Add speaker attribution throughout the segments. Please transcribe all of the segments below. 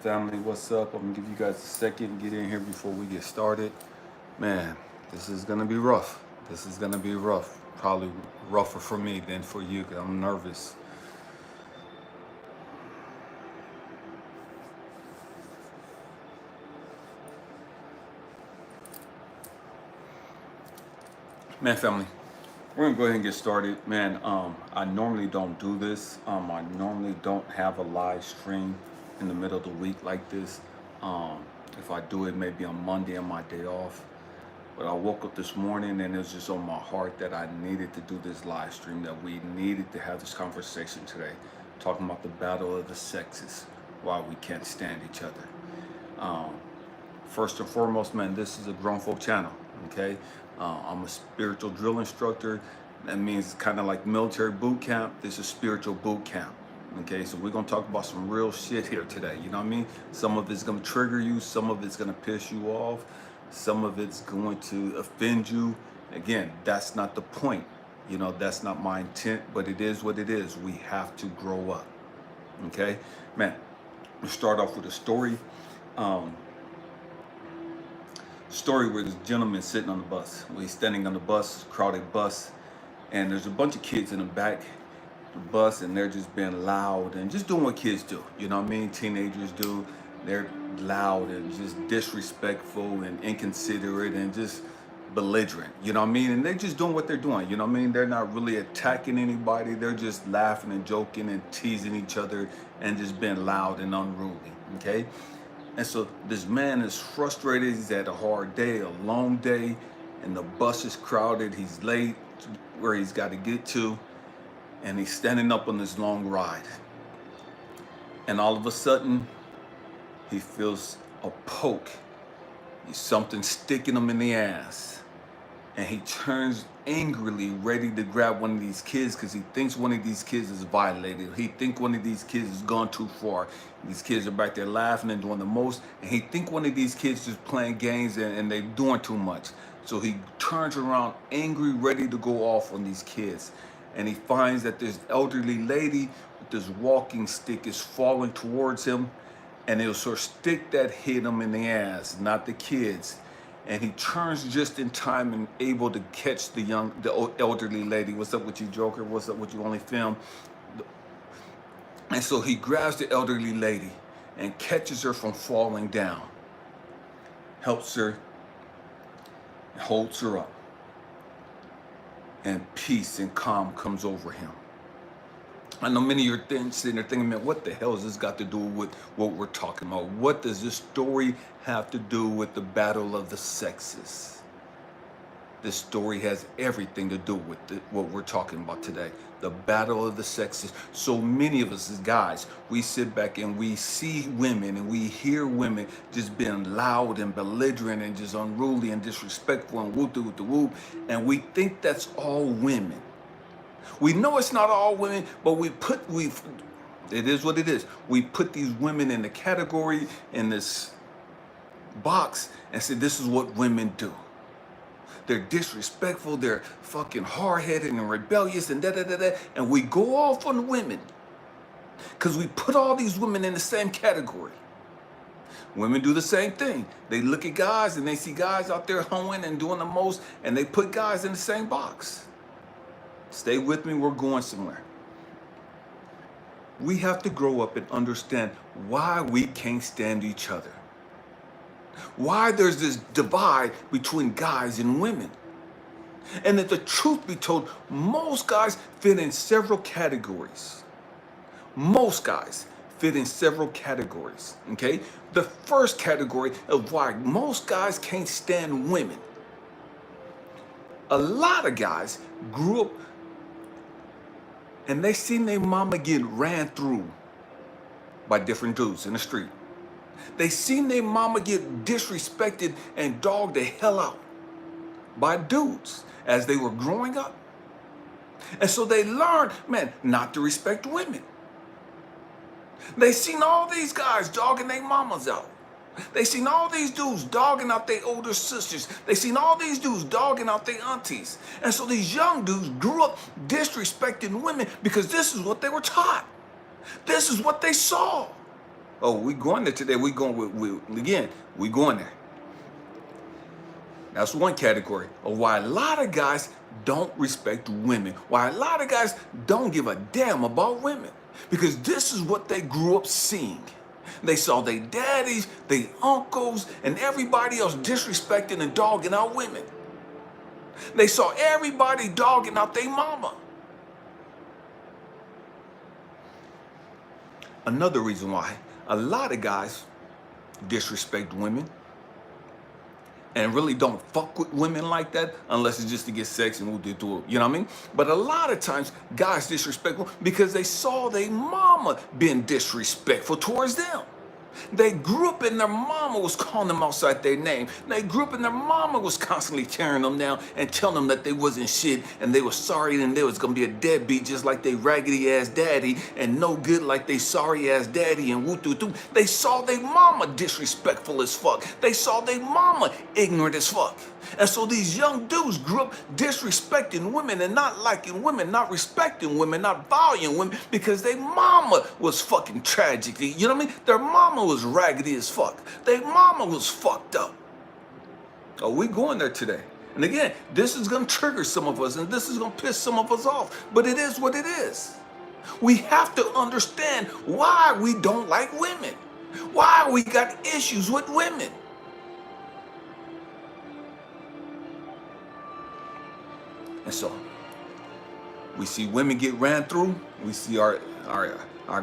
Speaker 1: family, what's up? I'm gonna give you guys a second, get in here before we get started. Man, this is gonna be rough. This is gonna be rough. Probably rougher for me than for you, because I'm nervous. Man, family, we're gonna go ahead and get started. Man, I normally don't do this. I normally don't have a live stream in the middle of the week like this. If I do it, maybe on Monday on my day off. But I woke up this morning and it was just on my heart that I needed to do this live stream, that we needed to have this conversation today, talking about the battle of the sexes, why we can't stand each other. First and foremost, man, this is a grown folk channel, okay? I'm a spiritual drill instructor. That means kind of like military boot camp. This is spiritual boot camp. Okay, so we're gonna talk about some real shit here today. You know what I mean? Some of it's gonna trigger you, some of it's gonna piss you off, some of it's going to offend you. Again, that's not the point. You know, that's not my intent, but it is what it is. We have to grow up. Okay, man, we'll start off with a story. Story where this gentleman sitting on the bus. Well, he's standing on the bus, crowded bus, and there's a bunch of kids in the back the bus, and they're just being loud and just doing what kids do. You know what I mean? Teenagers do. They're loud and just disrespectful and inconsiderate and just belligerent. You know what I mean? And they're just doing what they're doing. You know what I mean? They're not really attacking anybody. They're just laughing and joking and teasing each other and just being loud and unruly. Okay? And so this man is frustrated. He's had a hard day, a long day, and the bus is crowded. He's late to where he's got to get to, and he's standing up on this long ride. And all of a sudden, he feels a poke. Something sticking him in the ass. And he turns angrily, ready to grab one of these kids because he thinks one of these kids is violated. He thinks one of these kids has gone too far. These kids are back there laughing and doing the most. And he thinks one of these kids is playing games and they're doing too much. So he turns around angry, ready to go off on these kids. And he finds that this elderly lady with this walking stick is falling towards him. And it was her stick that hit him in the ass, not the kids. And he turns just in time and able to catch the elderly lady. What's up with you, Joker? What's up with you, only film? And so he grabs the elderly lady and catches her from falling down, helps her, holds her up, and peace and calm comes over him. I know many of you are sitting there thinking, man, what the hell has this got to do with what we're talking about? What does this story have to do with the battle of the sexes? This story has everything to do with what we're talking about today, the battle of the sexes. So many of us as guys, we sit back and we see women and we hear women just being loud and belligerent and just unruly and disrespectful and whoop-de-whoop-de-whoop, and we think that's all women. We know it's not all women, but it is what it is. We put these women in the category, in this box, and say this is what women do. They're disrespectful, they're fucking hard-headed and rebellious and da-da-da-da, and we go off on women because we put all these women in the same category. Women do the same thing. They look at guys and they see guys out there hoeing and doing the most, and they put guys in the same box. Stay with me, we're going somewhere. We have to grow up and understand why we can't stand each other. Why there's this divide between guys and women. And that the truth be told, most guys fit in several categories. Most guys fit in several categories, okay? The first category of why most guys can't stand women. A lot of guys grew up and they seen their mama get ran through by different dudes in the street. They seen their mama get disrespected and dogged the hell out by dudes as they were growing up. And so they learned, man, not to respect women. They seen all these guys dogging their mamas out. They seen all these dudes dogging out their older sisters. They seen all these dudes dogging out their aunties. And so these young dudes grew up disrespecting women because this is what they were taught. This is what they saw. Oh, we going there today. We going again. We going there. That's one category of why a lot of guys don't respect women. Why a lot of guys don't give a damn about women. Because this is what they grew up seeing. They saw their daddies, their uncles, and everybody else disrespecting and dogging out women. They saw everybody dogging out their mama. Another reason why a lot of guys disrespect women and really don't fuck with women like that unless it's just to get sex and we'll do it. You know what I mean? But a lot of times guys disrespect women because they saw their mama being disrespectful towards them. They grew up and their mama was calling them outside their name. They grew up and their mama was constantly tearing them down and telling them that they wasn't shit and they were sorry and they was gonna be a deadbeat just like they raggedy ass daddy and no good like they sorry ass daddy and woo doo doo. They saw their mama disrespectful as fuck. They saw their mama ignorant as fuck. And so these young dudes grew up disrespecting women and not liking women, not respecting women, not valuing women because their mama was fucking tragic. You know what I mean? Their mama was raggedy as fuck. Their mama was fucked up. Oh, we going there today. And again, this is going to trigger some of us and this is going to piss some of us off. But it is what it is. We have to understand why we don't like women. Why we got issues with women. And so, we see women get ran through. We see our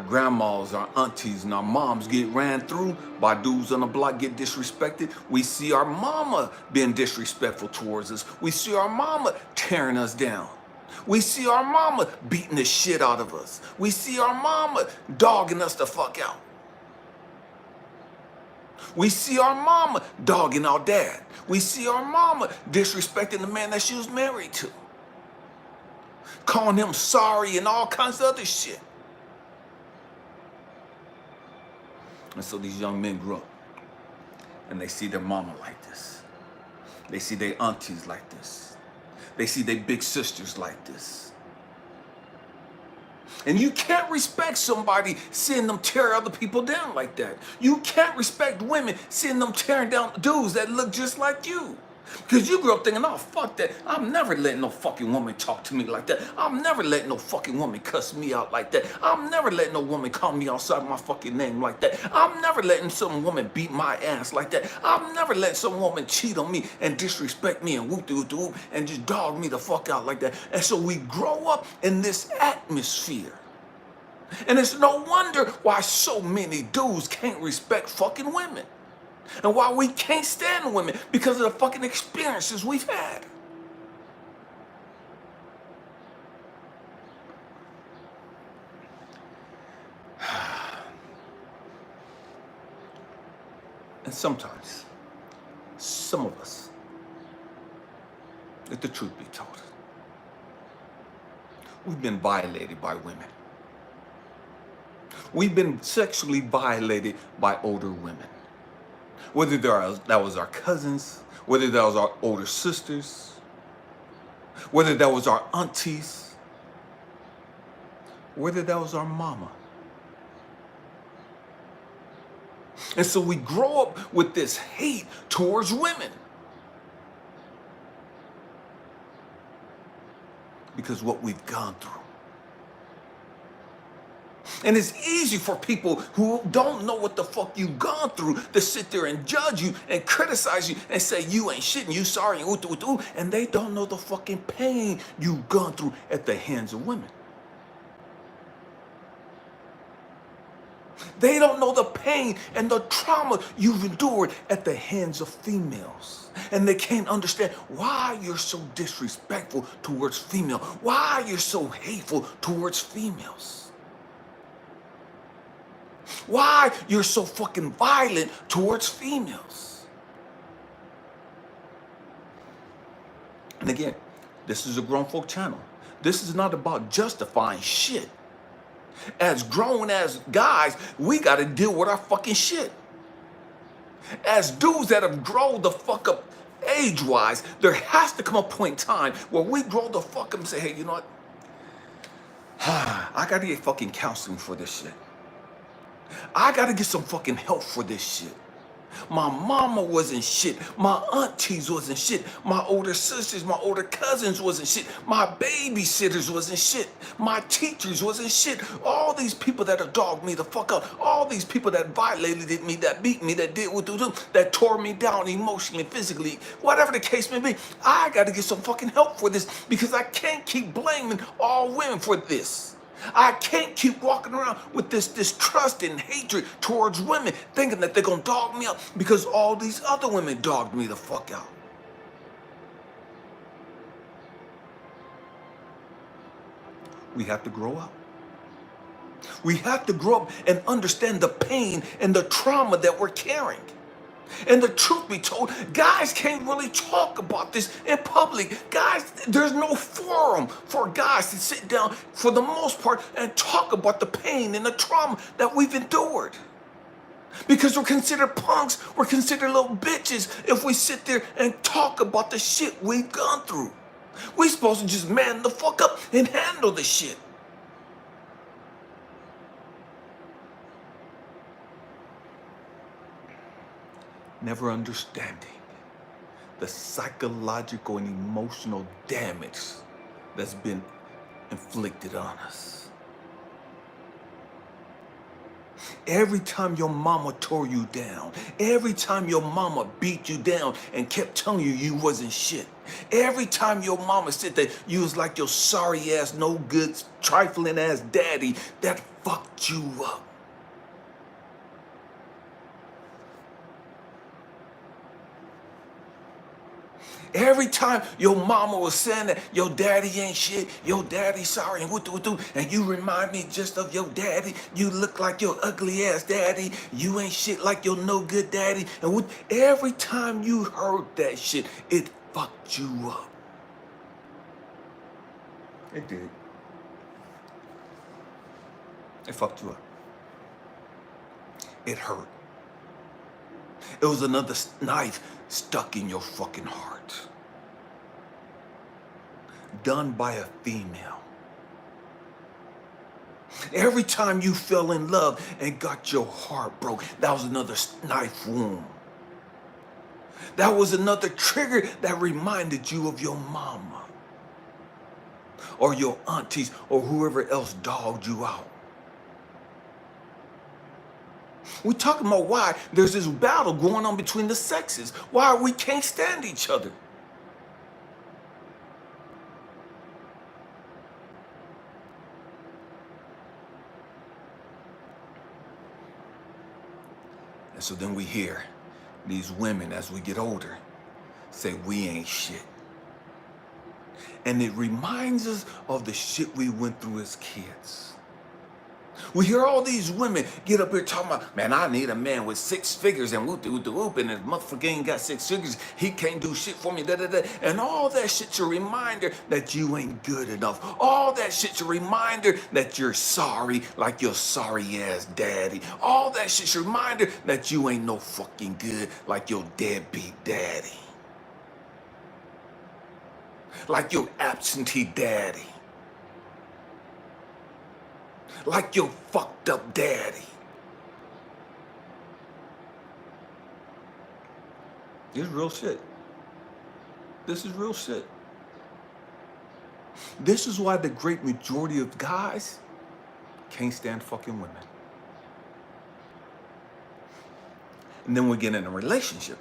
Speaker 1: grandmas, our aunties, and our moms get ran through by dudes on the block, get disrespected. We see our mama being disrespectful towards us. We see our mama tearing us down. We see our mama beating the shit out of us. We see our mama dogging us the fuck out. We see our mama dogging our dad. We see our mama disrespecting the man that she was married to. Calling him sorry and all kinds of other shit. And so these young men grew up and they see their mama like this. They see their aunties like this. They see their big sisters like this. And you can't respect somebody seeing them tear other people down like that. You can't respect women seeing them tearing down dudes that look just like you. Because you grew up thinking, oh, fuck that. I'm never letting no fucking woman talk to me like that. I'm never letting no fucking woman cuss me out like that. I'm never letting no woman call me outside my fucking name like that. I'm never letting some woman beat my ass like that. I'm never letting some woman cheat on me and disrespect me and whoop-doo-doo and just dog me the fuck out like that. And so we grow up in this atmosphere. And it's no wonder why so many dudes can't respect fucking women. And why we can't stand women because of the fucking experiences we've had. And sometimes, some of us, let the truth be told, we've been violated by women. We've been sexually violated by older women. Whether that was our cousins, whether that was our older sisters, whether that was our aunties, whether that was our mama. And so we grow up with this hate towards women. Because what we've gone through. And it's easy for people who don't know what the fuck you've gone through to sit there and judge you and criticize you and say you ain't shit and you sorry and they don't know the fucking pain you've gone through at the hands of women. They don't know the pain and the trauma you've endured at the hands of females. And they can't understand why you're so disrespectful towards female, why you're so hateful towards females. Why you're so fucking violent towards females. And again, this is a grown folk channel. This is not about justifying shit. As grown as guys, we gotta deal with our fucking shit. As dudes that have grown the fuck up age-wise, there has to come a point in time where we grow the fuck up and say, hey, you know what? I gotta get fucking counseling for this shit. I gotta get some fucking help for this shit. My mama wasn't shit. My aunties wasn't shit. My older sisters, my older cousins wasn't shit. My babysitters wasn't shit. My teachers wasn't shit. All these people that have dogged me the fuck out. All these people that violated me, that beat me, that did what they do, that tore me down emotionally, physically, whatever the case may be. I got to get some fucking help for this because I can't keep blaming all women for this. I can't keep walking around with this distrust and hatred towards women, thinking that they're gonna dog me out because all these other women dogged me the fuck out. We have to grow up. We have to grow up and understand the pain and the trauma that we're carrying. And the truth be told, guys can't really talk about this in public. Guys, there's no forum for guys to sit down for the most part and talk about the pain and the trauma that we've endured. Because we're considered punks, we're considered little bitches if we sit there and talk about the shit we've gone through. We're supposed to just man the fuck up and handle the shit. Never understanding the psychological and emotional damage that's been inflicted on us. Every time your mama tore you down, every time your mama beat you down and kept telling you you wasn't shit, every time your mama said that you was like your sorry ass, no good, trifling ass daddy, that fucked you up. Every time your mama was saying that your daddy ain't shit, your daddy sorry, and what do, and you remind me just of your daddy, you look like your ugly ass daddy, you ain't shit like your no good daddy, and what, every time you heard that shit, it fucked you up. It did. It fucked you up. It hurt. It was another knife stuck in your fucking heart. Done by a female. Every time you fell in love and got your heart broke, that was another knife wound. That was another trigger that reminded you of your mama or your aunties or whoever else dogged you out. We're talking about why there's this battle going on between the sexes. Why we can't stand each other. And so then we hear these women as we get older say we ain't shit. And it reminds us of the shit we went through as kids. We hear all these women get up here talking about, man, I need a man with 6 figures and whoop, and if motherfucker ain't got 6 figures, he can't do shit for me, And all that shit's a reminder that you ain't good enough. All that shit's a reminder that you're sorry, like your sorry ass daddy. All that shit's a reminder that you ain't no fucking good, like your deadbeat daddy. Like your absentee daddy. Like your fucked up daddy. This is real shit. This is real shit. This is why the great majority of guys can't stand fucking women. And then we get in a relationship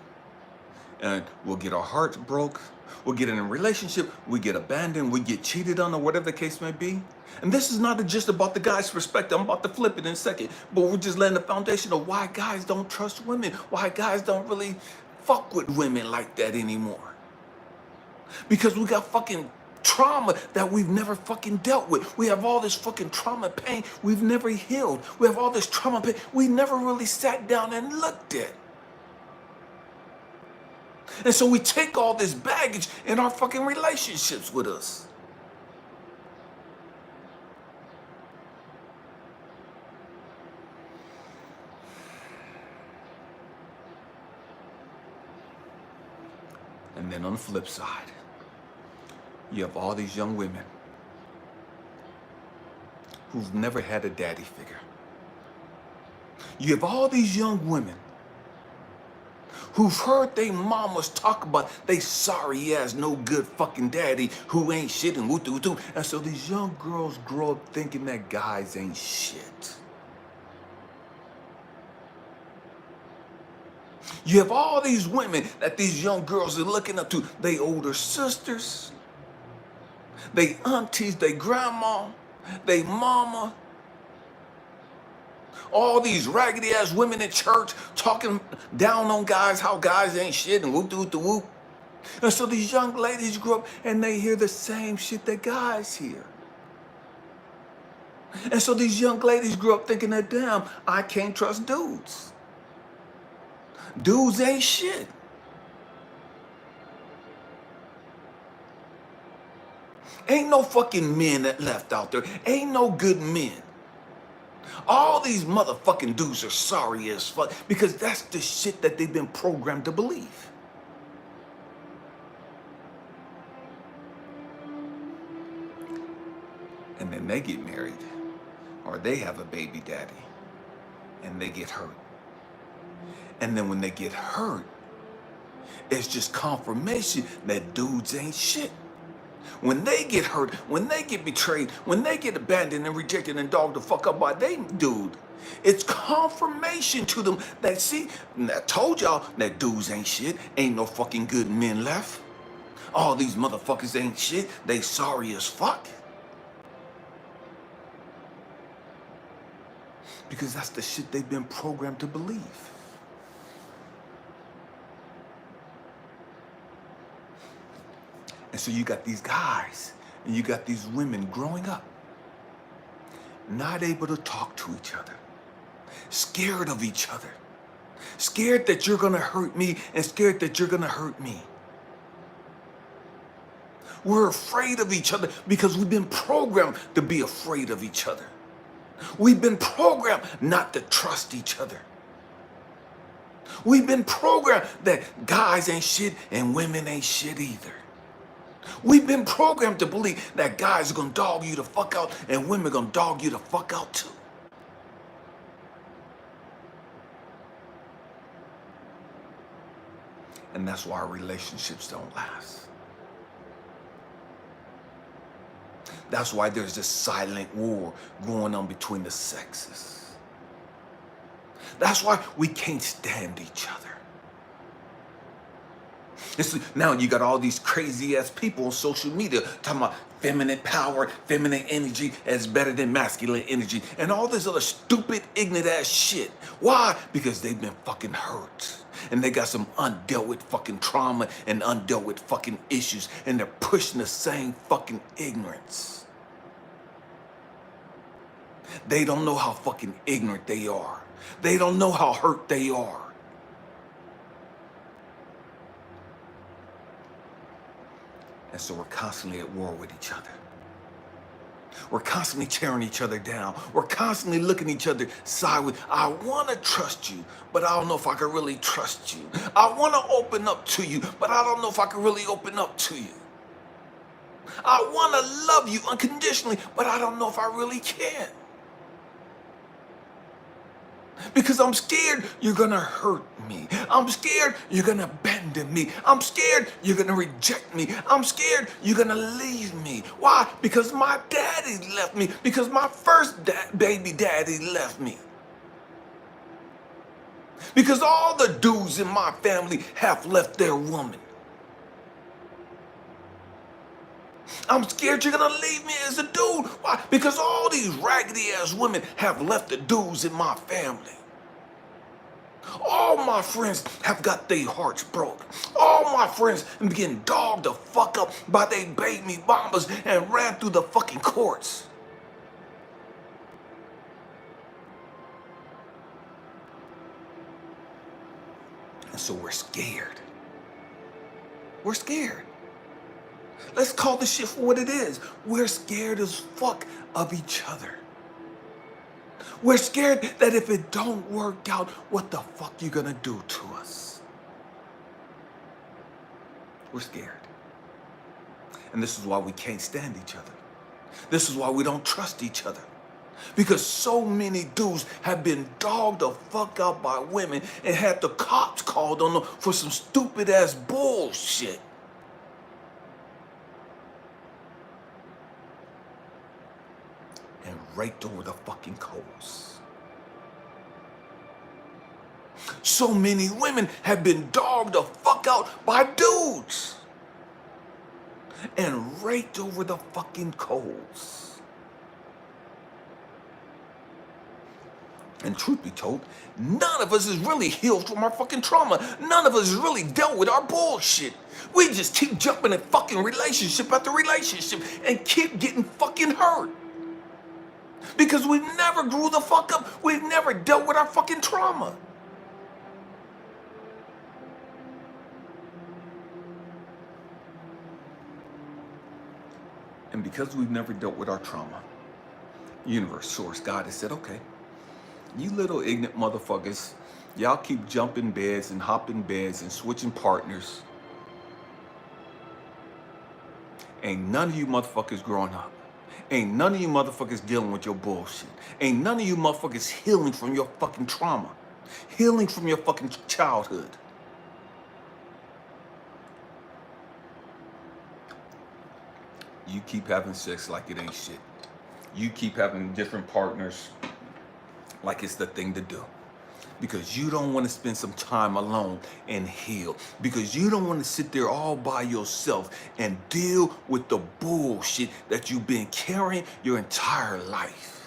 Speaker 1: and we'll get our hearts broke. We'll get in a relationship, we get abandoned, we get cheated on, or whatever the case may be. And this is not just about the guy's perspective. I'm about to flip it in a second. But we're just laying the foundation of why guys don't trust women, why guys don't really fuck with women like that anymore. Because we got fucking trauma that we've never fucking dealt with. We have all this fucking trauma and pain we've never healed. We have all this trauma and pain we never really sat down and looked at. And so we take all this baggage in our fucking relationships with us. And then on the flip side, you have all these young women who've never had a daddy figure. You have all these young women who've heard their mamas talk about they sorry ass, no good fucking daddy who ain't shit and woo doo. And so these young girls grow up thinking that guys ain't shit. You have all these women that these young girls are looking up to. They older sisters, they aunties, they grandma, they mama. All these raggedy ass women in church talking down on guys, how guys ain't shit and whoop doo whoop. And so these young ladies grow up and they hear the same shit that guys hear. And so these young ladies grow up thinking that, damn, I can't trust dudes. Dudes ain't shit. Ain't no fucking men that left out there. Ain't no good men. All these motherfucking dudes are sorry as fuck because that's the shit that they've been programmed to believe. And then they get married or they have a baby daddy and they get hurt. And then when they get hurt, it's just confirmation that dudes ain't shit. When they get hurt, when they get betrayed, when they get abandoned and rejected and dogged the fuck up by they dude, it's confirmation to them that, see, I told y'all that dudes ain't shit. Ain't no fucking good men left. All these motherfuckers ain't shit. They sorry as fuck. Because that's the shit they've been programmed to believe. And so you got these guys and you got these women growing up, not able to talk to each other, scared of each other, scared that you're gonna hurt me and scared that you're gonna hurt me. We're afraid of each other because we've been programmed to be afraid of each other. We've been programmed not to trust each other. We've been programmed that guys ain't shit and women ain't shit either. We've been programmed to believe that guys are gonna dog you the fuck out and women are gonna dog you the fuck out too. And that's why relationships don't last. That's why there's this silent war going on between the sexes. That's why we can't stand each other. Now you got all these crazy ass people on social media talking about feminine power, feminine energy is better than masculine energy, and all this other stupid, ignorant ass shit. Why? Because they've been fucking hurt. And they got some undealt with fucking trauma and undealt with fucking issues, and they're pushing the same fucking ignorance. They don't know how fucking ignorant they are. They don't know how hurt they are. And so we're constantly at war with each other. We're constantly tearing each other down. We're constantly looking at each other sideways. I want to trust you, but I don't know if I can really trust you. I want to open up to you, but I don't know if I can really open up to you. I want to love you unconditionally, but I don't know if I really can. Because I'm scared you're gonna hurt me. I'm scared you're gonna abandon me. I'm scared you're gonna reject me. I'm scared you're gonna leave me. Why? Because my daddy left me. Because my first baby daddy left me. Because all the dudes in my family have left their woman. I'm scared you're gonna leave me as a dude. Why? Because all these raggedy ass women have left the dudes in my family. All my friends have got their hearts broke. All my friends have getting dogged the fuck up by they baby mamas and ran through the fucking courts. And so we're scared. We're scared. Let's call this shit for what it is. We're scared as fuck of each other. We're scared that if it don't work out, what the fuck you gonna do to us? We're scared. And this is why we can't stand each other. This is why we don't trust each other. Because so many dudes have been dogged the fuck out by women and had the cops called on them for some stupid ass bullshit. And raked over the fucking coals. So many women have been dogged the fuck out by dudes and raked over the fucking coals. And truth be told, none of us is really healed from our fucking trauma. None of us has really dealt with our bullshit. We just keep jumping in fucking relationship after relationship and keep getting fucking hurt. Because we never grew the fuck up. We've never dealt with our fucking trauma. And because we've never dealt with our trauma, universe, source, God has said, okay, you little ignorant motherfuckers, y'all keep jumping beds and hopping beds and switching partners. Ain't none of you motherfuckers growing up. Ain't none of you motherfuckers dealing with your bullshit. Ain't none of you motherfuckers healing from your fucking trauma. Healing from your fucking childhood. You keep having sex like it ain't shit. You keep having different partners like it's the thing to do. Because you don't want to spend some time alone and heal. Because you don't want to sit there all by yourself and deal with the bullshit that you've been carrying your entire life.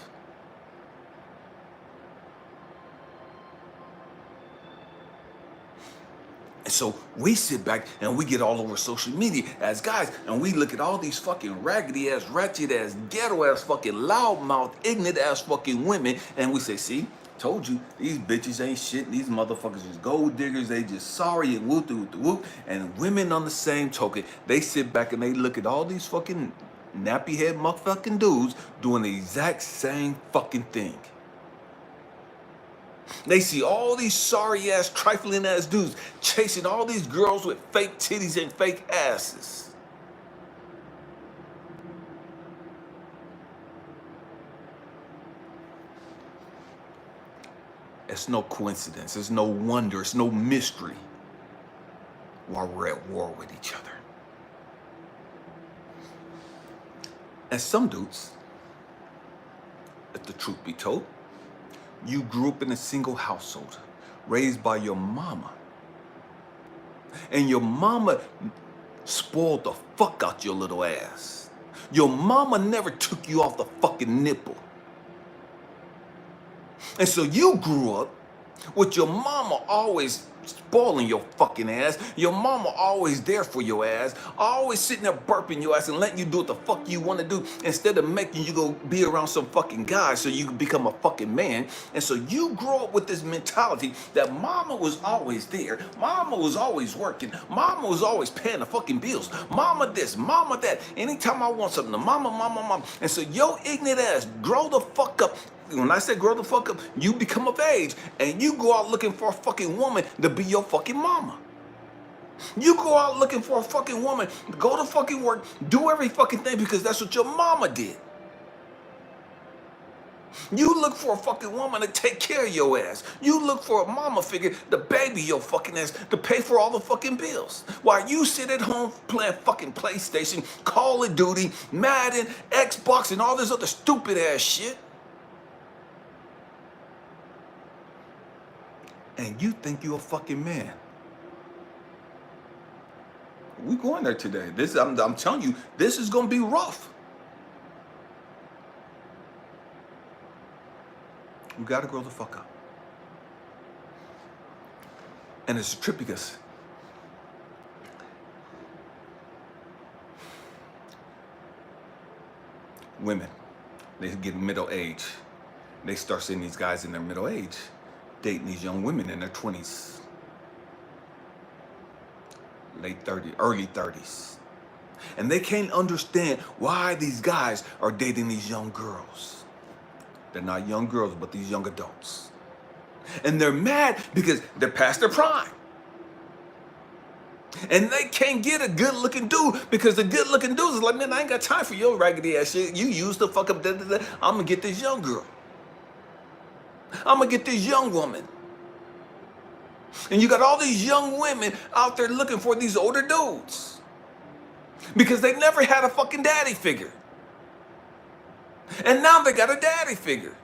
Speaker 1: And so we sit back and we get all over social media as guys and we look at all these fucking raggedy ass, ratchet ass, ghetto ass, fucking loudmouth, ignorant ass fucking women and we say, see, told you, these bitches ain't shit, these motherfuckers is gold diggers, they just sorry and whoop. And women on the same token, they sit back and they look at all these fucking nappy head motherfucking dudes doing the exact same fucking thing. They see all these sorry ass, trifling ass dudes chasing all these girls with fake titties and fake asses. It's no coincidence, it's no wonder, it's no mystery why we're at war with each other. And some dudes, if the truth be told, you grew up in a single household, raised by your mama. And your mama spoiled the fuck out your little ass. Your mama never took you off the fucking nipple. And so you grew up with your mama always spoiling your fucking ass, your mama always there for your ass, always sitting there burping your ass and letting you do what the fuck you want to do instead of making you go be around some fucking guy so you can become a fucking man. And so you grow up with this mentality that mama was always there, mama was always working, mama was always paying the fucking bills, mama this, mama that, anytime I want something, mama. And so your ignorant ass grow the fuck up. When I say grow the fuck up, you become of age and you go out looking for a fucking woman to be your fucking mama. You go out looking for a fucking woman, go to fucking work, do every fucking thing because that's what your mama did. You look for a fucking woman to take care of your ass. You look for a mama figure to baby your fucking ass, to pay for all the fucking bills. While you sit at home playing fucking PlayStation, Call of Duty, Madden, Xbox, and all this other stupid ass shit. And you think you're a fucking man. We going there today. I'm telling you, this is gonna be rough. We gotta grow the fuck up. And it's a trip because women, they get middle age. They start seeing these guys in their middle age dating these young women in their 20s, late 30s, early 30s. And they can't understand why these guys are dating these young girls. They're not young girls, but these young adults. And they're mad because they're past their prime. And they can't get a good looking dude because the good looking dudes is like, man, I ain't got time for your raggedy ass shit. You used to fuck up. I'm gonna get this young girl. I'm gonna get this young woman. And you got all these young women out there looking for these older dudes because they never had a fucking daddy figure. And now they got a daddy figure.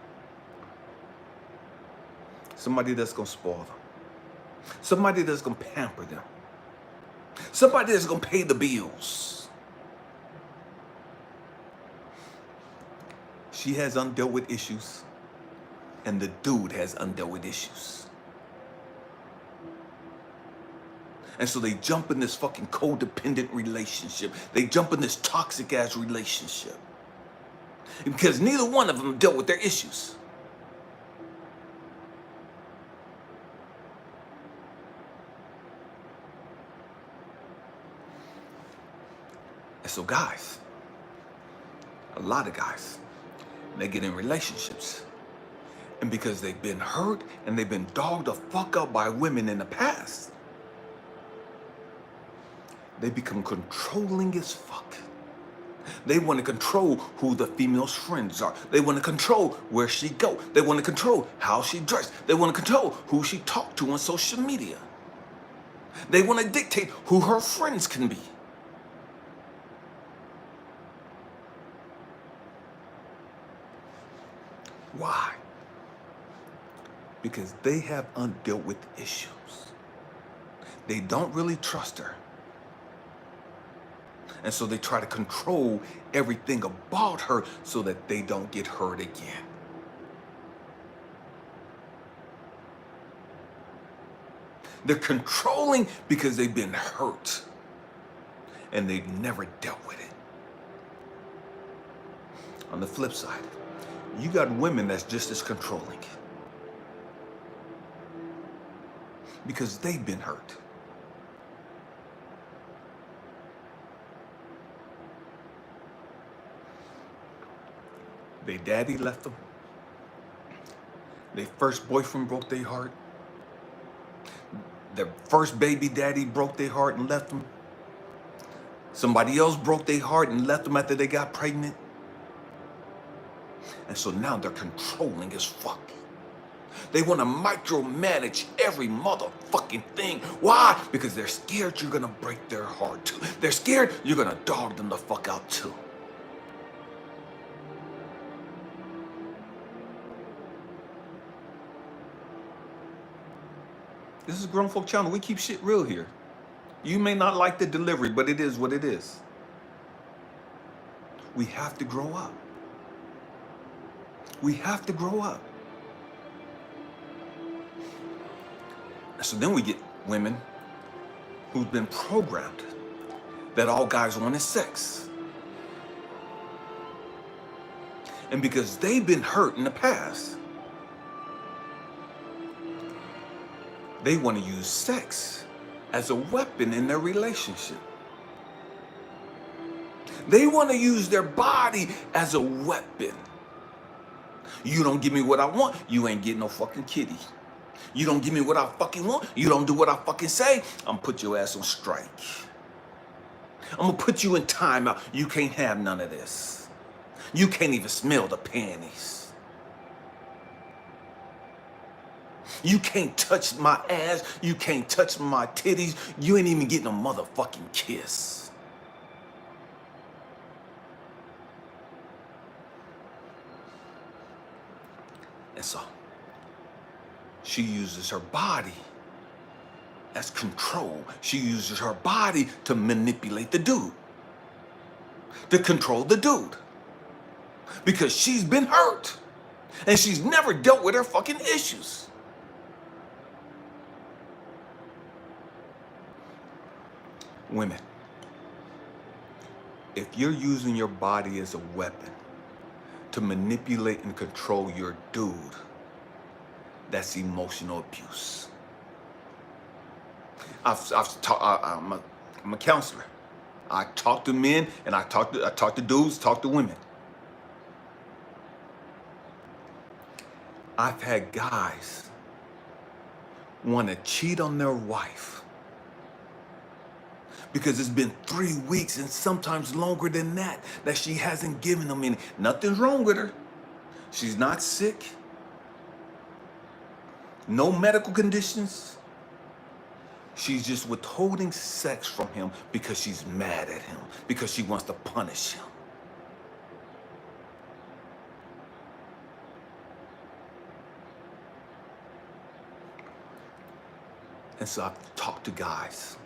Speaker 1: Somebody that's gonna spoil them. Somebody that's gonna pamper them. Somebody that's gonna pay the bills. She has undealt with issues, and the dude has undealt with issues. And so they jump in this fucking codependent relationship. They jump in this toxic ass relationship. Because neither one of them dealt with their issues. And so guys, a lot of guys, they get in relationships. And because they've been hurt and they've been dogged the fuck up by women in the past, they become controlling as fuck. They want to control who the female's friends are. They want to control where she go. They want to control how she dressed. They want to control who she talked to on social media. They want to dictate who her friends can be. Why? Because they have undealt with issues. They don't really trust her. And so they try to control everything about her so that they don't get hurt again. They're controlling because they've been hurt and they've never dealt with it. On the flip side, you got women that's just as controlling because they've been hurt. Their daddy left them. Their first boyfriend broke their heart. Their first baby daddy broke their heart and left them. Somebody else broke their heart and left them after they got pregnant. And so now they're controlling as fuck. They want to micromanage every motherfucking thing. Why? Because they're scared you're going to break their heart too. They're scared you're going to dog them the fuck out too. This is Grown Folk Channel. We keep shit real here. You may not like the delivery, but it is what it is. We have to grow up. We have to grow up. So then we get women who've been programmed that all guys want is sex. And because they've been hurt in the past, they want to use sex as a weapon in their relationship. They want to use their body as a weapon. You don't give me what I want, you ain't getting no fucking kitty. You don't give me what I fucking want, you don't do what I fucking say, I'm gonna put your ass on strike. I'm gonna put you in timeout. You can't have none of this. You can't even smell the panties. You can't touch my ass. You can't touch my titties. You ain't even getting a motherfucking kiss. And so, she uses her body as control. She uses her body to manipulate the dude, to control the dude. Because she's been hurt. And she's never dealt with her fucking issues. Women, if you're using your body as a weapon to manipulate and control your dude, that's emotional abuse. I'm a counselor. I talk to men and I talk to dudes, talk to women. I've had guys want to cheat on their wife Because it's been 3 weeks and sometimes longer than that she hasn't given them any. Nothing's wrong with her. She's not sick. No medical conditions. She's just withholding sex from him because she's mad at him, because she wants to punish him. And so I've talked to guys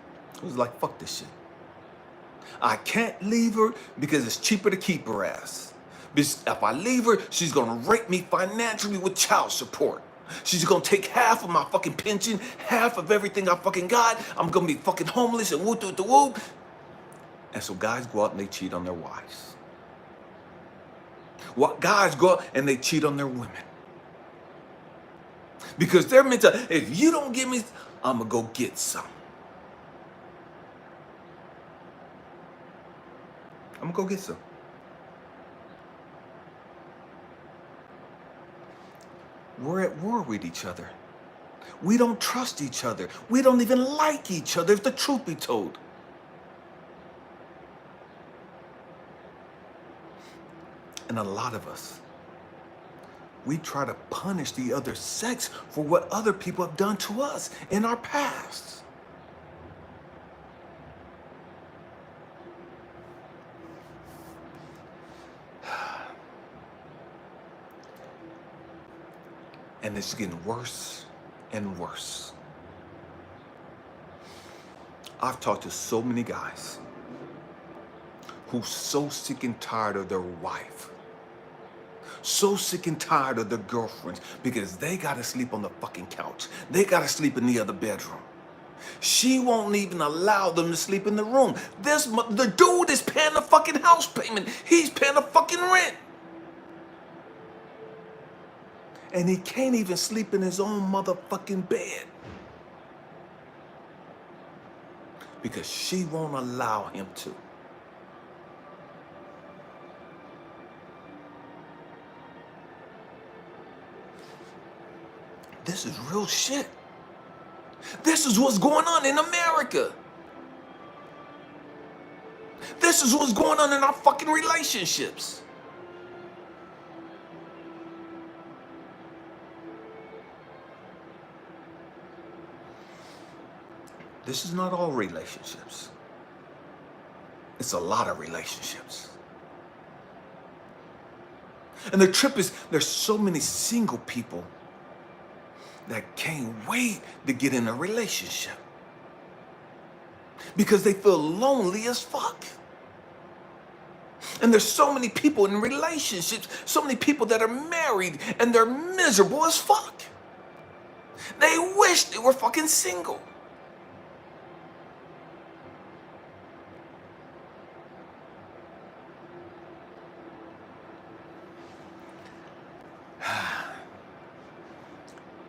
Speaker 1: who's like, fuck this shit. I can't leave her because it's cheaper to keep her ass. Because if I leave her, she's gonna rape me financially with child support. She's gonna take half of my fucking pension, half of everything I fucking got. I'm gonna be fucking homeless and whoop whoop whoop. And so guys go out and they cheat on their wives. Guys go out and they cheat on their women. Because they're meant to, if you don't give me, I'm gonna go get some. I'm gonna go get some. We're at war with each other. We don't trust each other. We don't even like each other, if the truth be told. And a lot of us, we try to punish the other sex for what other people have done to us in our past. And it's getting worse and worse. I've talked to so many guys who's so sick and tired of their wife, so sick and tired of their girlfriends because they gotta sleep on the fucking couch. They gotta sleep in the other bedroom. She won't even allow them to sleep in the room. The dude is paying the fucking house payment. He's paying the fucking rent. And he can't even sleep in his own motherfucking bed. Because she won't allow him to. This is real shit. This is what's going on in America. This is what's going on in our fucking relationships. This is not all relationships. It's a lot of relationships. And the trip is, there's so many single people that can't wait to get in a relationship because they feel lonely as fuck. And there's so many people in relationships, so many people that are married and they're miserable as fuck. They wish they were fucking single.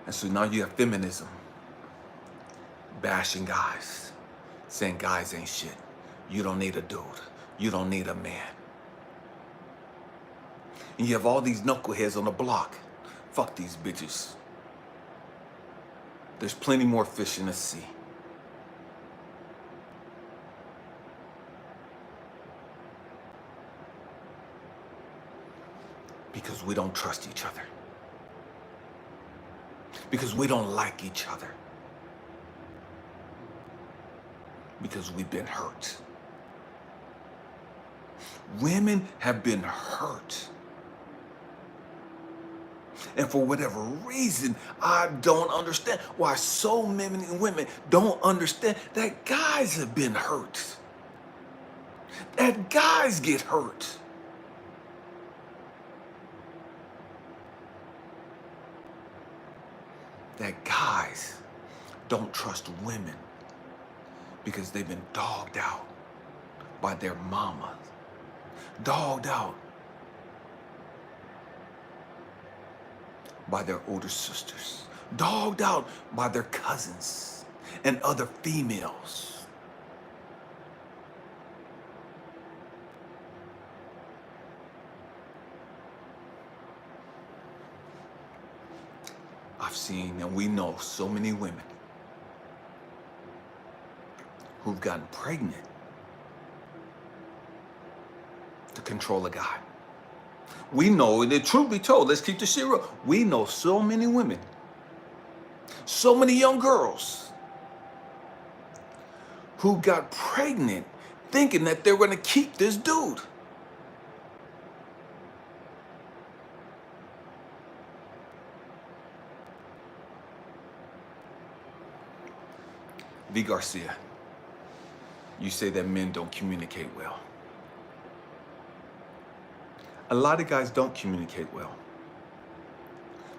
Speaker 1: And so now you have feminism bashing guys, saying guys ain't shit. You don't need a dude. You don't need a man. And you have all these knuckleheads on the block. Fuck these bitches. There's plenty more fish in the sea. Because we don't trust each other. Because we don't like each other. Because we've been hurt. Women have been hurt. And for whatever reason, I don't understand why so many women don't understand that guys have been hurt. That guys get hurt. That guys don't trust women because they've been dogged out by their mamas, dogged out by their older sisters, dogged out by their cousins and other females. I've seen and we know so many women who've gotten pregnant to control a guy. We know, the truth be told, let's keep the shit real. We know so many women, so many young girls who got pregnant thinking that they're going to keep this dude. V. Garcia, you say that men don't communicate well. A lot of guys don't communicate well.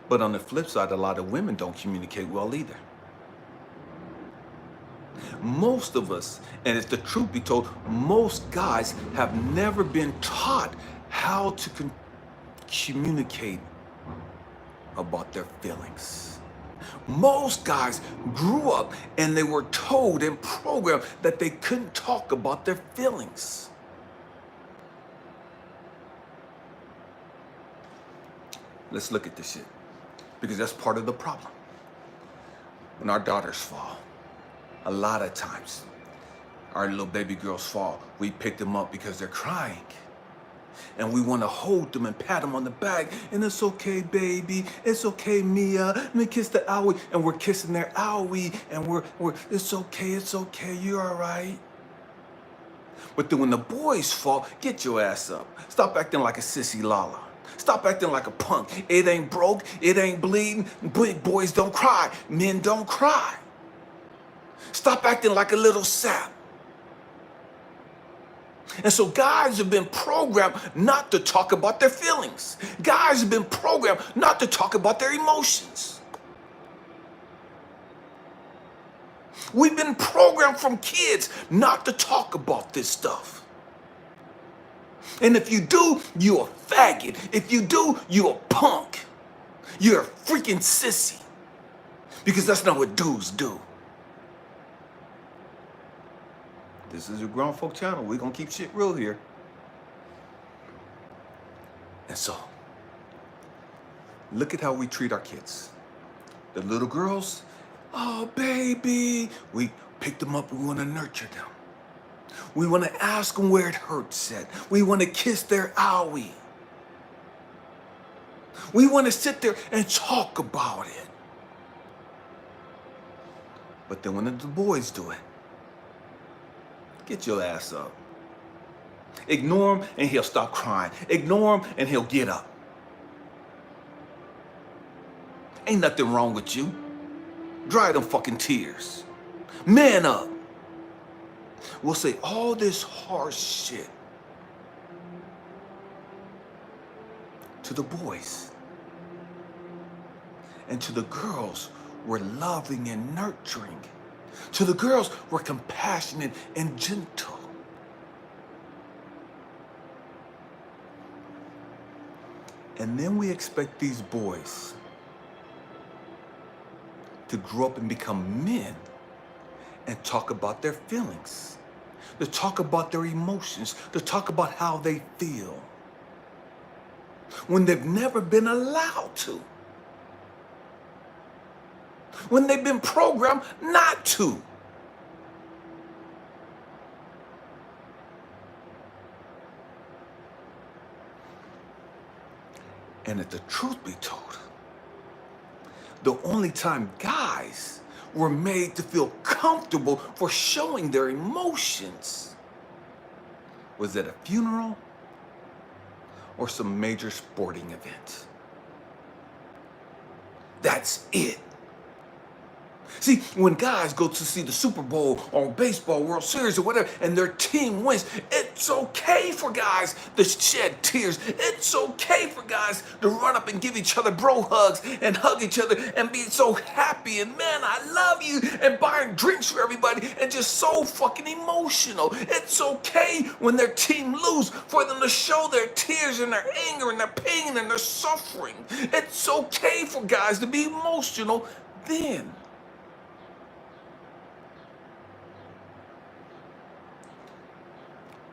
Speaker 1: But on the flip side, a lot of women don't communicate well either. Most of us, and if the truth be told, most guys have never been taught how to communicate about their feelings. Most guys grew up and they were told and programmed that they couldn't talk about their feelings. Let's look at this shit, because that's part of the problem. When our daughters fall, a lot of times, our little baby girls fall, we pick them up because they're crying. And we want to hold them and pat them on the back. And it's okay, baby. It's okay, Mia. Let me kiss the owie. And we're kissing their owie. And we're it's okay, you're all right. But then when the boys fall, get your ass up. Stop acting like a sissy lala. Stop acting like a punk. It ain't broke. It ain't bleeding. Big boys don't cry. Men don't cry. Stop acting like a little sap. And so guys have been programmed not to talk about their feelings. Guys have been programmed not to talk about their emotions. We've been programmed from kids not to talk about this stuff. And if you do, you're a faggot. If you do, you're a punk. You're a freaking sissy. Because that's not what dudes do. This is a grown folk channel. We're going to keep shit real here. And so, look at how we treat our kids. The little girls, oh, baby. We pick them up. We want to nurture them. We want to ask them where it hurts at. We want to kiss their owie. We want to sit there and talk about it. But then when the boys do it, get your ass up. Ignore him and he'll stop crying. Ignore him and he'll get up. Ain't nothing wrong with you. Dry them fucking tears. Man up. We'll say all this harsh shit to the boys. And to the girls, we're loving and nurturing. To the girls, we're compassionate and gentle. And then we expect these boys to grow up and become men and talk about their feelings, to talk about their emotions, to talk about how they feel, when they've never been allowed to. When they've been programmed not to. And if the truth be told, the only time guys were made to feel comfortable for showing their emotions was at a funeral or some major sporting event. That's it. See, when guys go to see the Super Bowl or baseball, World Series or whatever, and their team wins, it's okay for guys to shed tears. It's okay for guys to run up and give each other bro hugs and hug each other and be so happy and, man, I love you, and buying drinks for everybody and just so fucking emotional. It's okay when their team lose for them to show their tears and their anger and their pain and their suffering. It's okay for guys to be emotional then.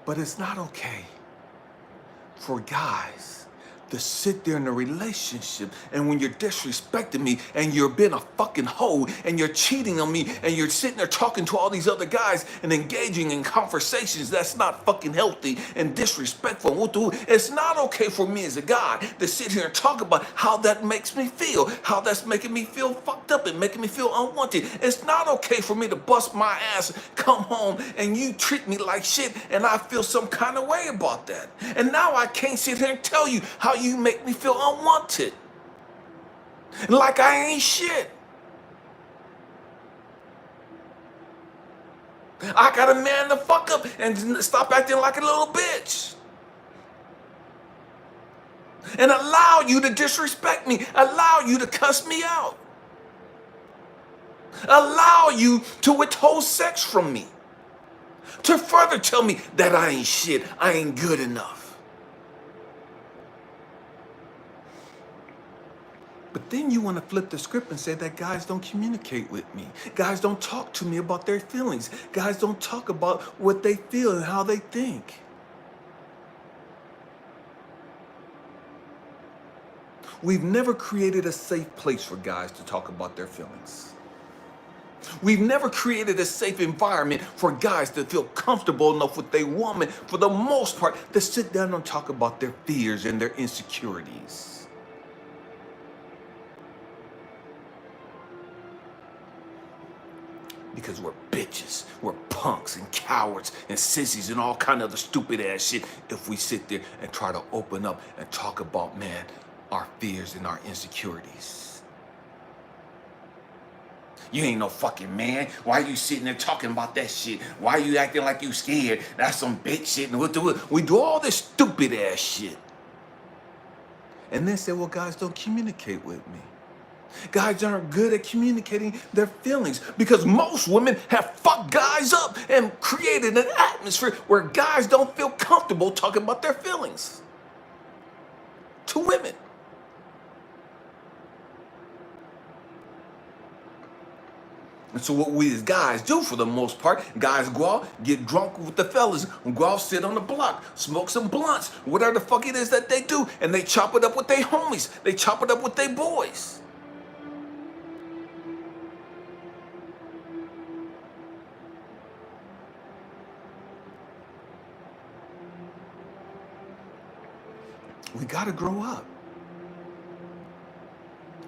Speaker 1: But it's not okay for guys to sit there in a relationship, and when you're disrespecting me and you're being a fucking hoe and you're cheating on me and you're sitting there talking to all these other guys and engaging in conversations that's not fucking healthy and disrespectful, it's not okay for me as a guy to sit here and talk about how that makes me feel, how that's making me feel fucked up and making me feel unwanted. It's not okay for me to bust my ass, come home, and you treat me like shit and I feel some kind of way about that. And now I can't sit here and tell you how you make me feel unwanted. Like I ain't shit. I gotta man the fuck up and stop acting like a little bitch. And allow you to disrespect me. Allow you to cuss me out. Allow you to withhold sex from me. To further tell me that I ain't shit. I ain't good enough. But then you want to flip the script and say that guys don't communicate with me. Guys don't talk to me about their feelings. Guys don't talk about what they feel and how they think. We've never created a safe place for guys to talk about their feelings. We've never created a safe environment for guys to feel comfortable enough with their woman, for the most part, to sit down and talk about their fears and their insecurities. Because we're bitches, we're punks and cowards and sissies and all kind of other stupid ass shit if we sit there and try to open up and talk about, man, our fears and our insecurities. You ain't no fucking man. Why you sitting there talking about that shit? Why you acting like you scared? That's some bitch shit. And we do all this stupid ass shit. And then say, well, guys don't communicate with me. Guys aren't good at communicating their feelings because most women have fucked guys up and created an atmosphere where guys don't feel comfortable talking about their feelings to women. And so what we as guys do for the most part, guys go out, get drunk with the fellas, and go out, sit on the block, smoke some blunts, whatever the fuck it is that they do, and they chop it up with their homies. They chop it up with their boys. We gotta grow up.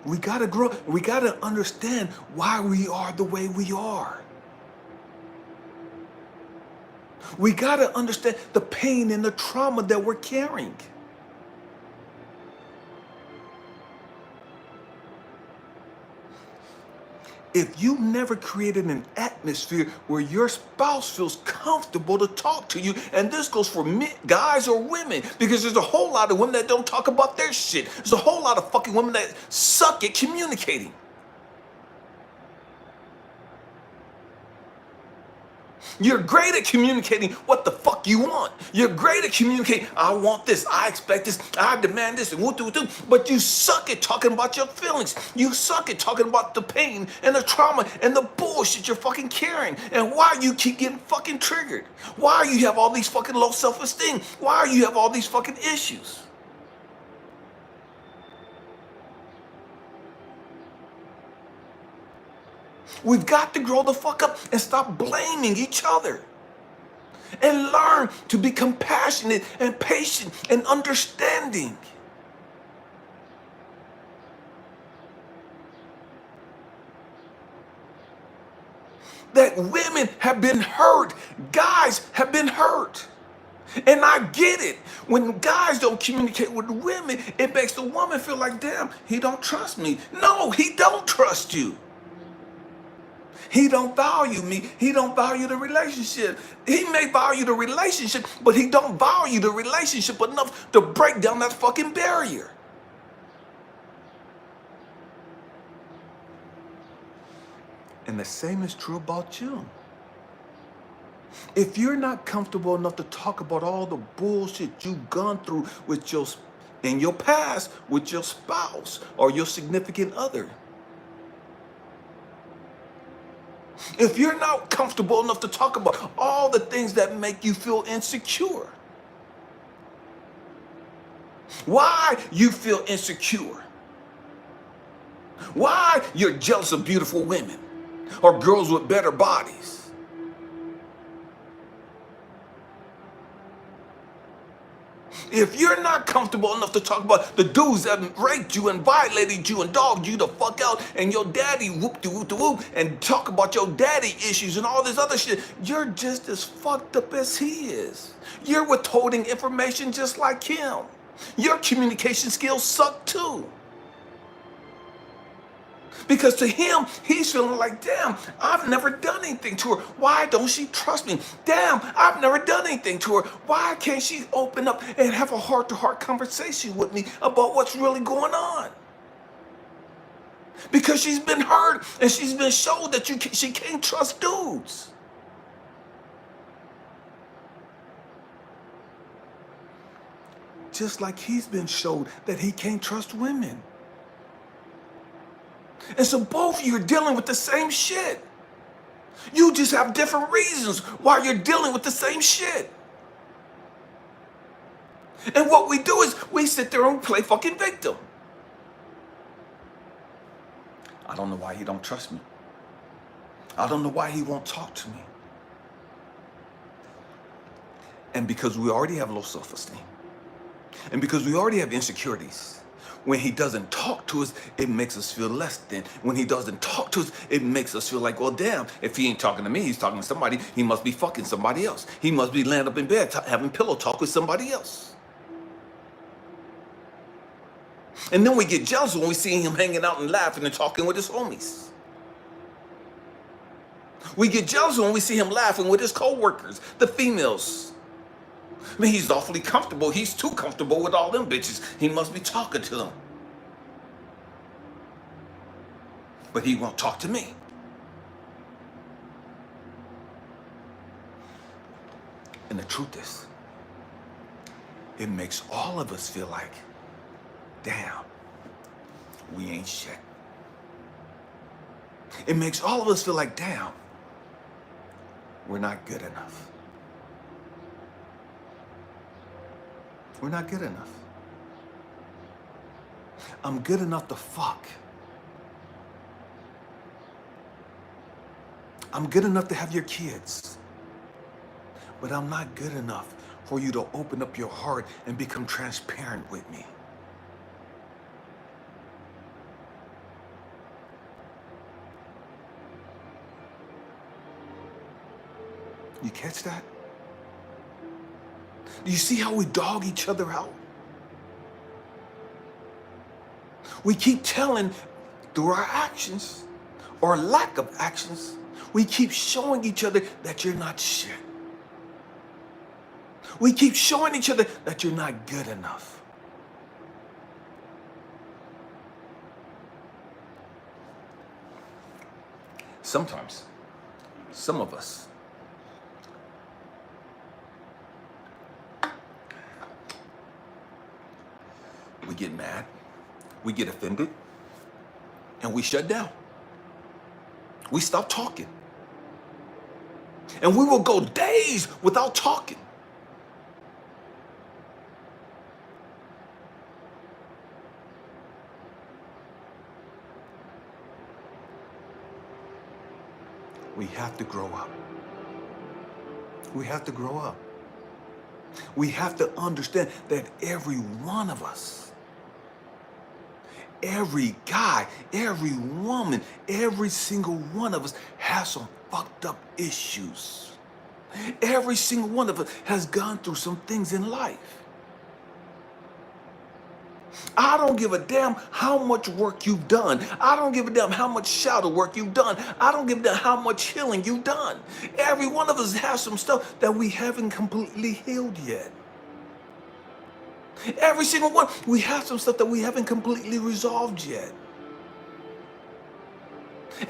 Speaker 1: We gotta grow. We gotta understand why we are the way we are. We gotta understand the pain and the trauma that we're carrying. If you never created an atmosphere where your spouse feels comfortable to talk to you, and this goes for men, guys or women, because there's a whole lot of women that don't talk about their shit. There's a whole lot of fucking women that suck at communicating. You're great at communicating what the fuck you want. You're great at communicating, I want this, I expect this, I demand this, and woo-doo-doo. But you suck at talking about your feelings. You suck at talking about the pain and the trauma and the bullshit you're fucking carrying. And why you keep getting fucking triggered. Why you have all these fucking low self-esteem. Why you have all these fucking issues. We've got to grow the fuck up and stop blaming each other. And learn to be compassionate and patient and understanding. That women have been hurt. Guys have been hurt. And I get it. When guys don't communicate with women, it makes the woman feel like, damn, he don't trust me. No, he don't trust you. He don't value me. He don't value the relationship. He may value the relationship, but he don't value the relationship enough to break down that fucking barrier. And the same is true about you. If you're not comfortable enough to talk about all the bullshit you've gone through with in your past with your spouse or your significant other, if you're not comfortable enough to talk about all the things that make you feel insecure, Why you feel insecure. Why you're jealous of beautiful women or girls with better bodies. If you're not comfortable enough to talk about the dudes that raped you and violated you and dogged you the fuck out and your daddy whoop-de-whoop-de-whoop and talk about your daddy issues and all this other shit, you're just as fucked up as he is. You're withholding information just like him. Your communication skills suck too. Because to him, he's feeling like, damn, I've never done anything to her. Why don't she trust me? Damn, I've never done anything to her. Why can't she open up and have a heart-to-heart conversation with me about what's really going on? Because she's been hurt and she's been showed that she can't trust dudes. Just like he's been showed that he can't trust women. And so both of you are dealing with the same shit. You just have different reasons why you're dealing with the same shit. And what we do is we sit there and play fucking victim. I don't know why he don't trust me. I don't know why he won't talk to me. And because we already have low self-esteem, and because we already have insecurities, when he doesn't talk to us, it makes us feel less than. When he doesn't talk to us, it makes us feel like, well, damn, if he ain't talking to me, he's talking to somebody. He must be fucking somebody else. He must be laying up in bed having pillow talk with somebody else. And then we get jealous when we see him hanging out and laughing and talking with his homies. We get jealous when we see him laughing with his co-workers, the females. I mean, he's awfully comfortable. He's too comfortable with all them bitches. He must be talking to them. But he won't talk to me. And the truth is, it makes all of us feel like, damn, we ain't shit. It makes all of us feel like, damn, we're not good enough. We're not good enough. I'm good enough to fuck. I'm good enough to have your kids. But I'm not good enough for you to open up your heart and become transparent with me. You catch that? Do you see how we dog each other out? We keep telling through our actions or lack of actions, we keep showing each other that you're not shit. We keep showing each other that you're not good enough. Sometimes, some of us, we get mad, we get offended, and we shut down. We stop talking. And we will go days without talking. We have to grow up. We have to grow up. We have to understand that every one of us, every guy, every woman, every single one of us has some fucked up issues. Every single one of us has gone through some things in life. I don't give a damn how much work you've done. I don't give a damn how much shadow work you've done. I don't give a damn how much healing you've done. Every one of us has some stuff that we haven't completely healed yet. Every single one, we have some stuff that we haven't completely resolved yet.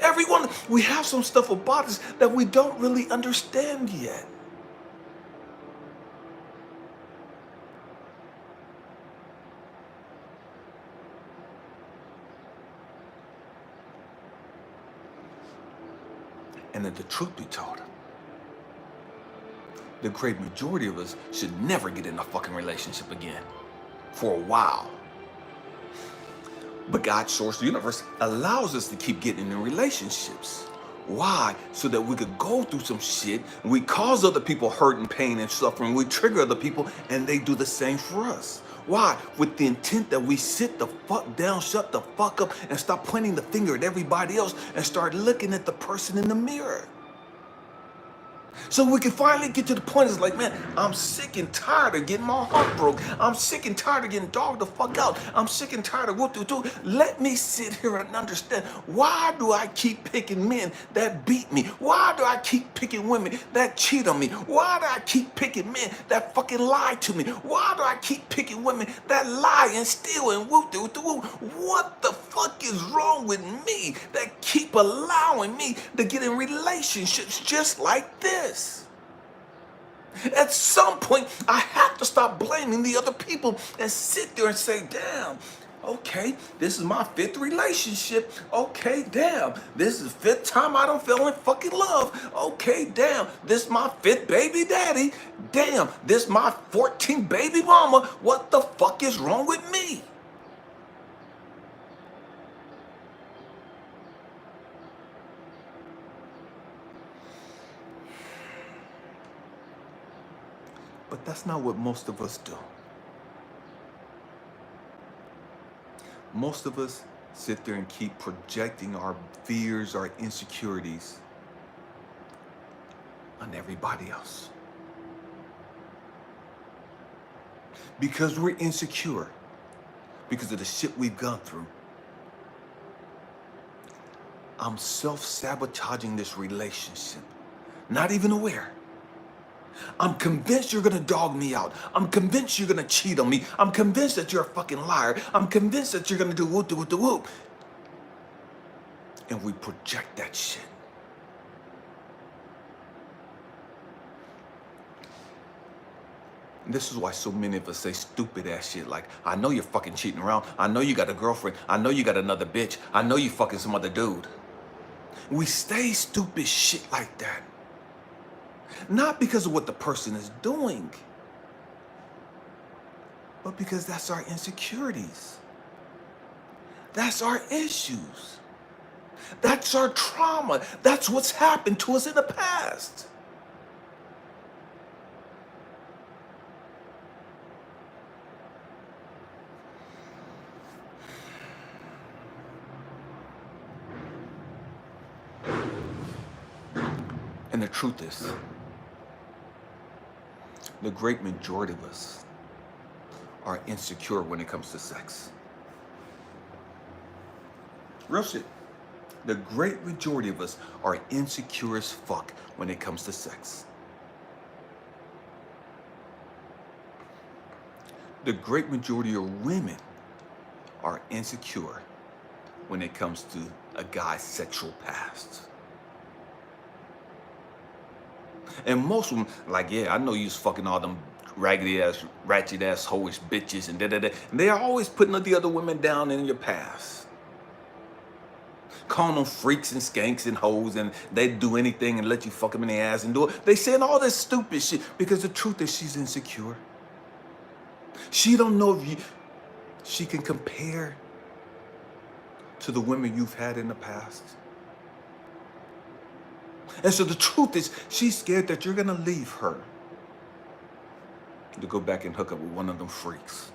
Speaker 1: Everyone, we have some stuff about us that we don't really understand yet. And that the truth be told, the great majority of us should never get in a fucking relationship again. for a while. But God, source, the universe, allows us to keep getting in relationships. Why? So that we could go through some shit, and we cause other people hurt and pain and suffering. We trigger other people, and they do the same for us. Why? With the intent that we sit the fuck down, shut the fuck up, and stop pointing the finger at everybody else and start looking at the person in the mirror. So we can finally get to the point, it's like, man, I'm sick and tired of getting my heart broke. I'm sick and tired of getting dogged the fuck out. I'm sick and tired of whoop-doo-doo. Let me sit here and understand, why do I keep picking men that beat me? Why do I keep picking women that cheat on me? Why do I keep picking men that fucking lie to me? Why do I keep picking women that lie and steal and whoop-doo-doo? What the fuck is wrong with me that keep allowing me to get in relationships just like this? At some point, I have to stop blaming the other people and sit there and say, damn, okay, this is my 5th relationship. Okay, damn, this is the 5th time I don't feel in fucking love. Okay, damn, this is my 5th baby daddy. Damn, this is my 14th baby mama. What the fuck is wrong with me? But that's not what most of us do. Most of us sit there and keep projecting our fears, our insecurities on everybody else. Because we're insecure, because of the shit we've gone through, I'm self-sabotaging this relationship, not even aware. I'm convinced you're gonna dog me out. I'm convinced you're gonna cheat on me. I'm convinced that you're a fucking liar. I'm convinced that you're gonna do whoop, whoop, whoop, whoop. And we project that shit. And this is why so many of us say stupid ass shit like, I know you're fucking cheating around. I know you got a girlfriend. I know you got another bitch. I know you fucking some other dude. We say stupid shit like that. Not because of what the person is doing, but because that's our insecurities. That's our issues. That's our trauma. That's what's happened to us in the past. And the truth is, the great majority of us are insecure when it comes to sex. Real shit. The great majority of us are insecure as fuck when it comes to sex. The great majority of women are insecure when it comes to a guy's sexual past. And most of them, like, yeah, I know you was fucking all them raggedy ass, ratchet ass, hoish bitches and da-da-da. And they are always putting the other women down in your past. Calling them freaks and skanks and hoes, and they'd do anything and let you fuck them in the ass and do it. They saying all this stupid shit because the truth is she's insecure. She don't know if she can compare to the women you've had in the past. And so the truth is, she's scared that you're gonna leave her to go back and hook up with one of them freaks.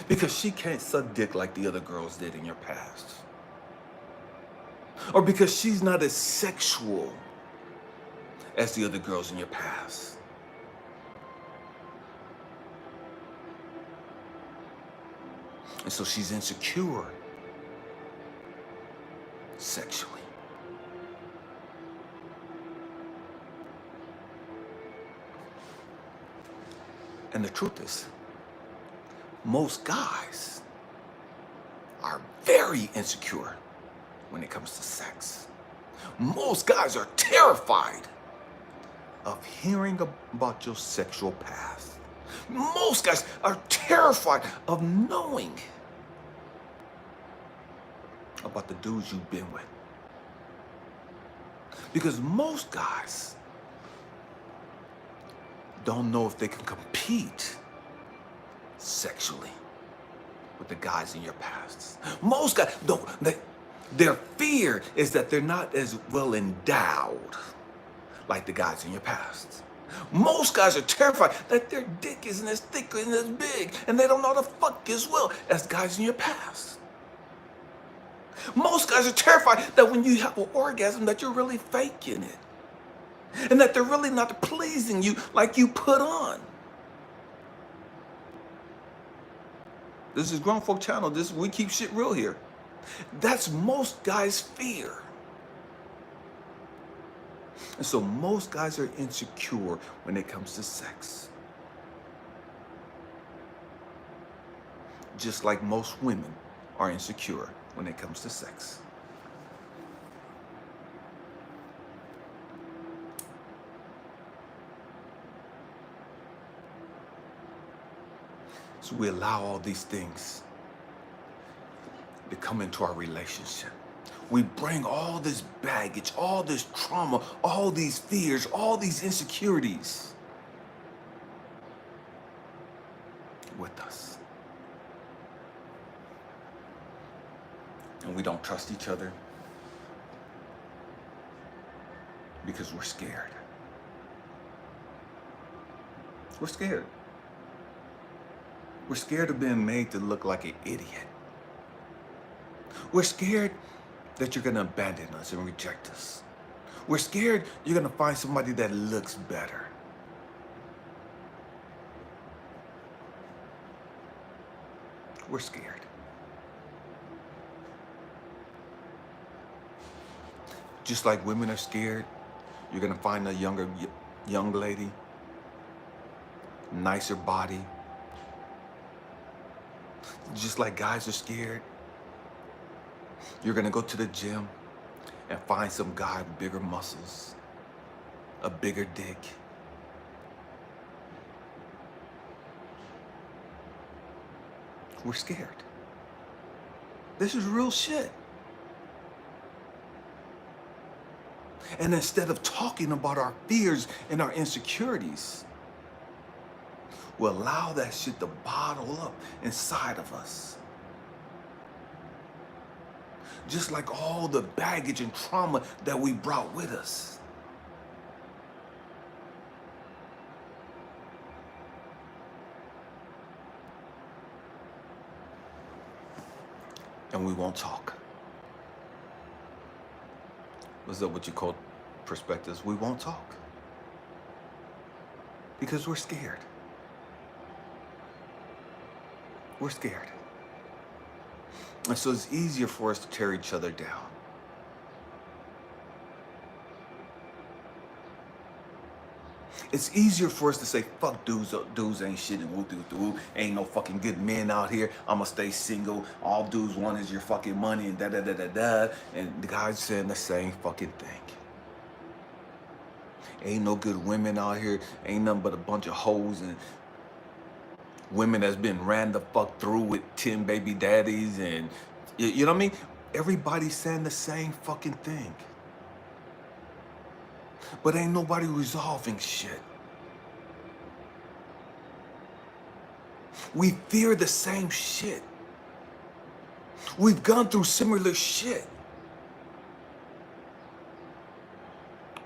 Speaker 1: Because she can't suck dick like the other girls did in your past. Or because she's not as sexual as the other girls in your past. And so she's insecure sexually. And the truth is, most guys are very insecure when it comes to sex. Most guys are terrified of hearing about your sexual past. Most guys are terrified of knowing about the dudes you've been with. Because most guys don't know if they can compete sexually with the guys in your past. Most guys don't. Their fear is that they're not as well endowed like the guys in your past. Most guys are terrified that their dick isn't as thick and as big, and they don't know how to fuck as well as guys in your past. Most guys are terrified that when you have an orgasm that you're really faking it, and that they're really not pleasing you like you put on. This is Grown Folk Channel. We keep shit real here. That's most guys' fear. And so most guys are insecure when it comes to sex. Just like most women are insecure when it comes to sex. So we allow all these things to come into our relationship. We bring all this baggage, all this trauma, all these fears, all these insecurities with us. And we don't trust each other because we're scared. We're scared. We're scared of being made to look like an idiot. We're scared that you're gonna abandon us and reject us. We're scared you're gonna find somebody that looks better. We're scared. Just like women are scared, you're gonna find a young lady, nicer body. Just like guys are scared, you're gonna go to the gym and find some guy with bigger muscles, a bigger dick. We're scared. This is real shit. And instead of talking about our fears and our insecurities, we'll allow that shit to bottle up inside of us. Just like all the baggage and trauma that we brought with us. And we won't talk. What's up with you called perspectives? We won't talk. Because we're scared. We're scared. And so it's easier for us to tear each other down. It's easier for us to say, fuck dudes ain't shit and woo-doo-doo. Ain't no fucking good men out here. I'ma stay single. All dudes want is your fucking money and da-da-da-da-da. And the guy's saying the same fucking thing. Ain't no good women out here. Ain't nothing but a bunch of hoes and women that's been ran the fuck through with 10 baby daddies and, you know what I mean? Everybody's saying the same fucking thing. But ain't nobody resolving shit. We fear the same shit. We've gone through similar shit.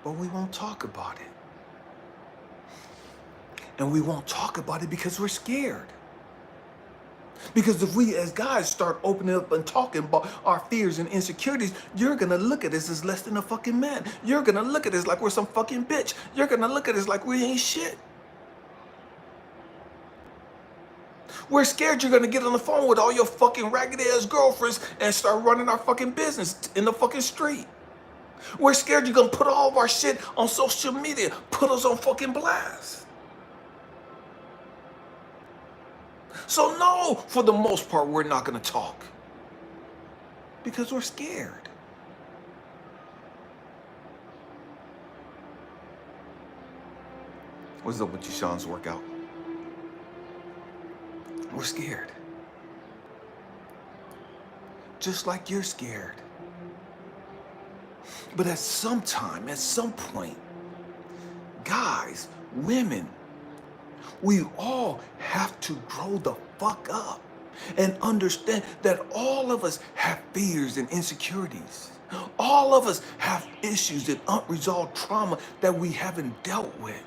Speaker 1: But we won't talk about it. And we won't talk about it because we're scared. Because if we as guys start opening up and talking about our fears and insecurities, you're gonna look at us as less than a fucking man. You're gonna look at us like we're some fucking bitch. You're gonna look at us like we ain't shit. We're scared you're gonna get on the phone with all your fucking raggedy ass girlfriends and start running our fucking business in the fucking street. We're scared you're gonna put all of our shit on social media, put us on fucking blast. So no, for the most part, we're not gonna talk. Because we're scared. What's up with you, Sean's workout? We're scared. Just like you're scared. But at some time, at some point, guys, women, We all have to grow the fuck up and understand that all of us have fears and insecurities. All of us have issues and unresolved trauma that we haven't dealt with.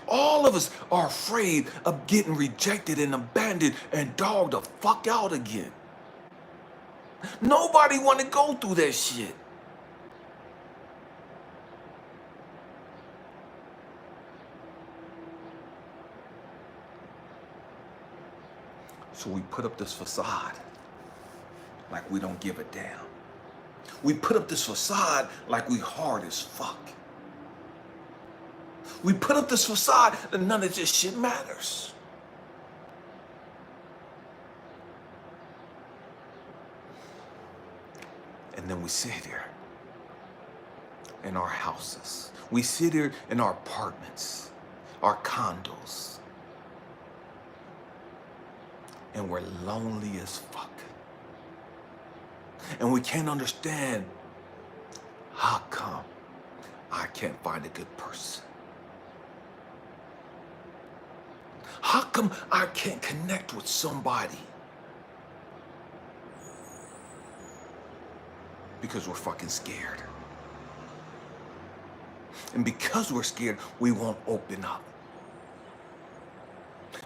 Speaker 1: All of us are afraid of getting rejected and abandoned and dogged the fuck out again. Nobody want to go through that shit. So we put up this facade like we don't give a damn. We put up this facade like we hard as fuck. We put up this facade that none of this shit matters. And then we sit here in our houses. We sit here in our apartments, our condos, and we're lonely as fuck. And we can't understand how come I can't find a good person. How come I can't connect with somebody? Because we're fucking scared. And because we're scared, we won't open up.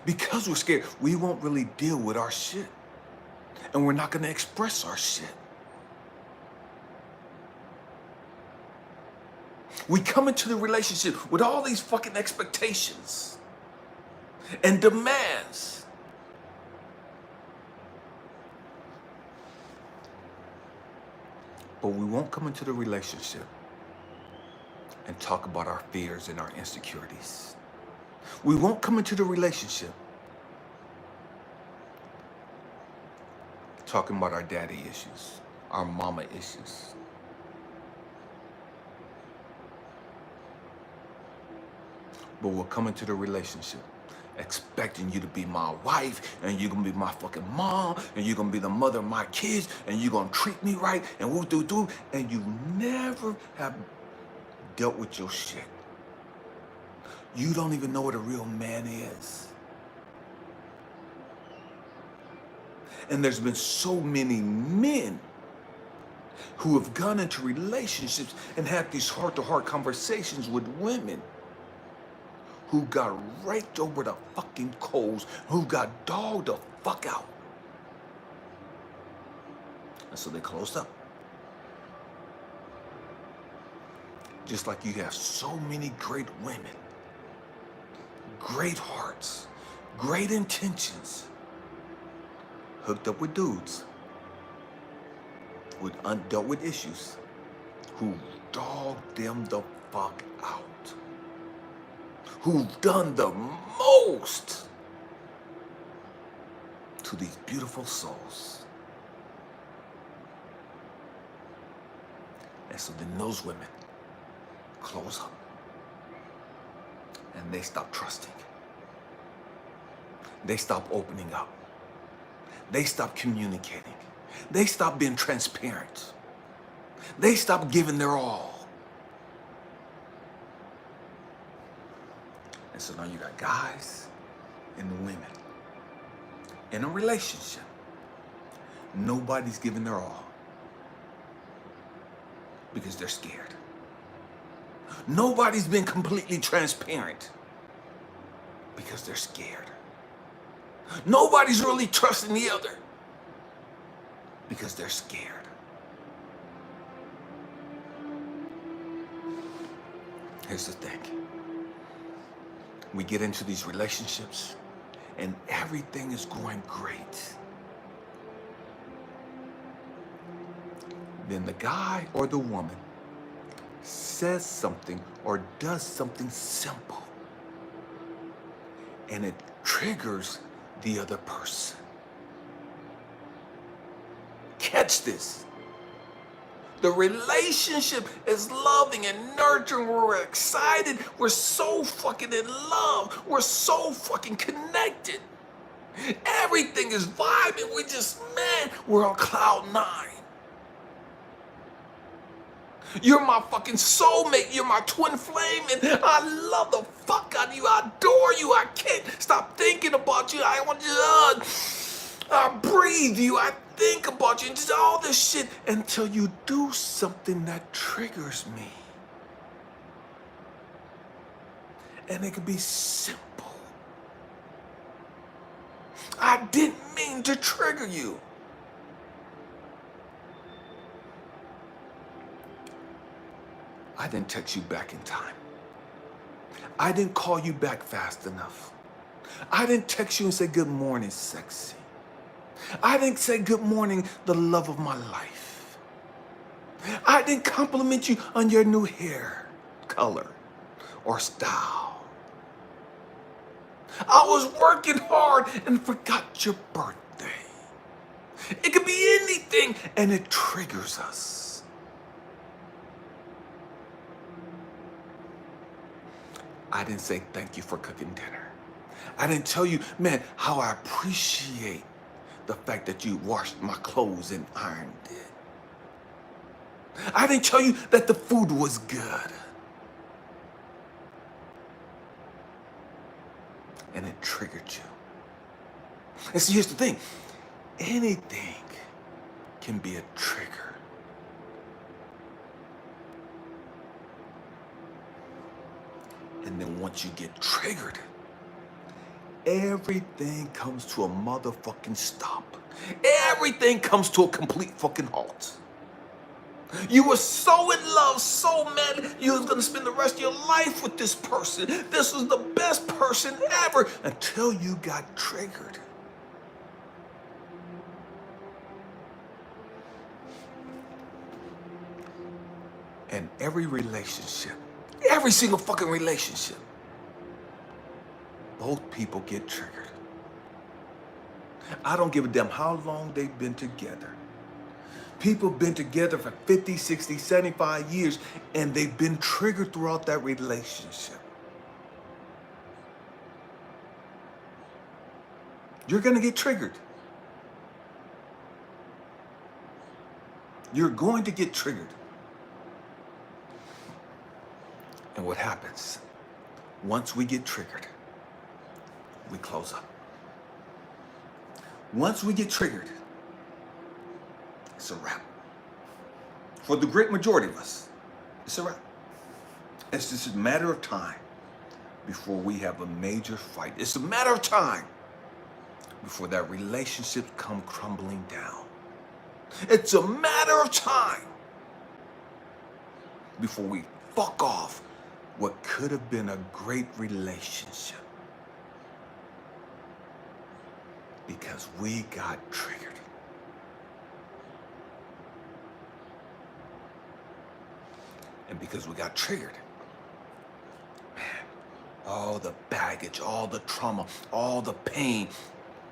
Speaker 1: Because we're scared, we won't really deal with our shit. And we're not gonna express our shit. We come into the relationship with all these fucking expectations and demands. But we won't come into the relationship and talk about our fears and our insecurities. We won't come into the relationship talking about our daddy issues, our mama issues. But we'll come into the relationship expecting you to be my wife, and you're gonna be my fucking mom, and you're gonna be the mother of my kids, and you're gonna treat me right, and woo doo doo, and you never have dealt with your shit. You don't even know what a real man is. And there's been so many men who have gone into relationships and had these heart-to-heart conversations with women who got raked over the fucking coals, who got dogged the fuck out. And so they closed up. Just like you have so many great women, great hearts, great intentions, hooked up with dudes with undealt with issues who dogged them the fuck out. Who've done the most to these beautiful souls. And so then those women close up and they stop trusting. They stop opening up. They stop communicating. They stop being transparent. They stop giving their all. And so now you got guys and women in a relationship. Nobody's giving their all because they're scared. Nobody's been completely transparent because they're scared. Nobody's really trusting the other because they're scared. Here's the thing. We get into these relationships and everything is going great. Then the guy or the woman says something or does something simple and it triggers the other person. Catch this. The relationship is loving and nurturing. We're excited. We're so fucking in love. We're so fucking connected. Everything is vibing. We're on cloud 9. You're my fucking soulmate. You're my twin flame. And I love the fuck out of you. I adore you. I can't stop thinking about you. I want you. I breathe you. I think about you. And just all this shit until you do something that triggers me. And it could be simple. I didn't mean to trigger you. I didn't text you back in time. I didn't call you back fast enough. I didn't text you and say, good morning, sexy. I didn't say, good morning, the love of my life. I didn't compliment you on your new hair color or style. I was working hard and forgot your birthday. It could be anything, and it triggers us. I didn't say thank you for cooking dinner. I didn't tell you, man, how I appreciate the fact that you washed my clothes and ironed it. I didn't tell you that the food was good. And it triggered you. And see, here's the thing. Anything can be a trigger. And then once you get triggered, everything comes to a motherfucking stop. Everything comes to a complete fucking halt. You were so in love, so mad, you was gonna spend the rest of your life with this person. This was the best person ever until you got triggered. And every relationship, every single fucking relationship, both people get triggered. I don't give a damn how long they've been together. People have been together for 50, 60, 75 years, and they've been triggered throughout that relationship. You're gonna get triggered. You're going to get triggered. And what happens? Once we get triggered, we close up. Once we get triggered, it's a wrap. For the great majority of us, it's a wrap. It's just a matter of time before we have a major fight. It's a matter of time before that relationship come crumbling down. It's a matter of time before we fuck off what could have been a great relationship. Because we got triggered. And because we got triggered, man, all the baggage, all the trauma, all the pain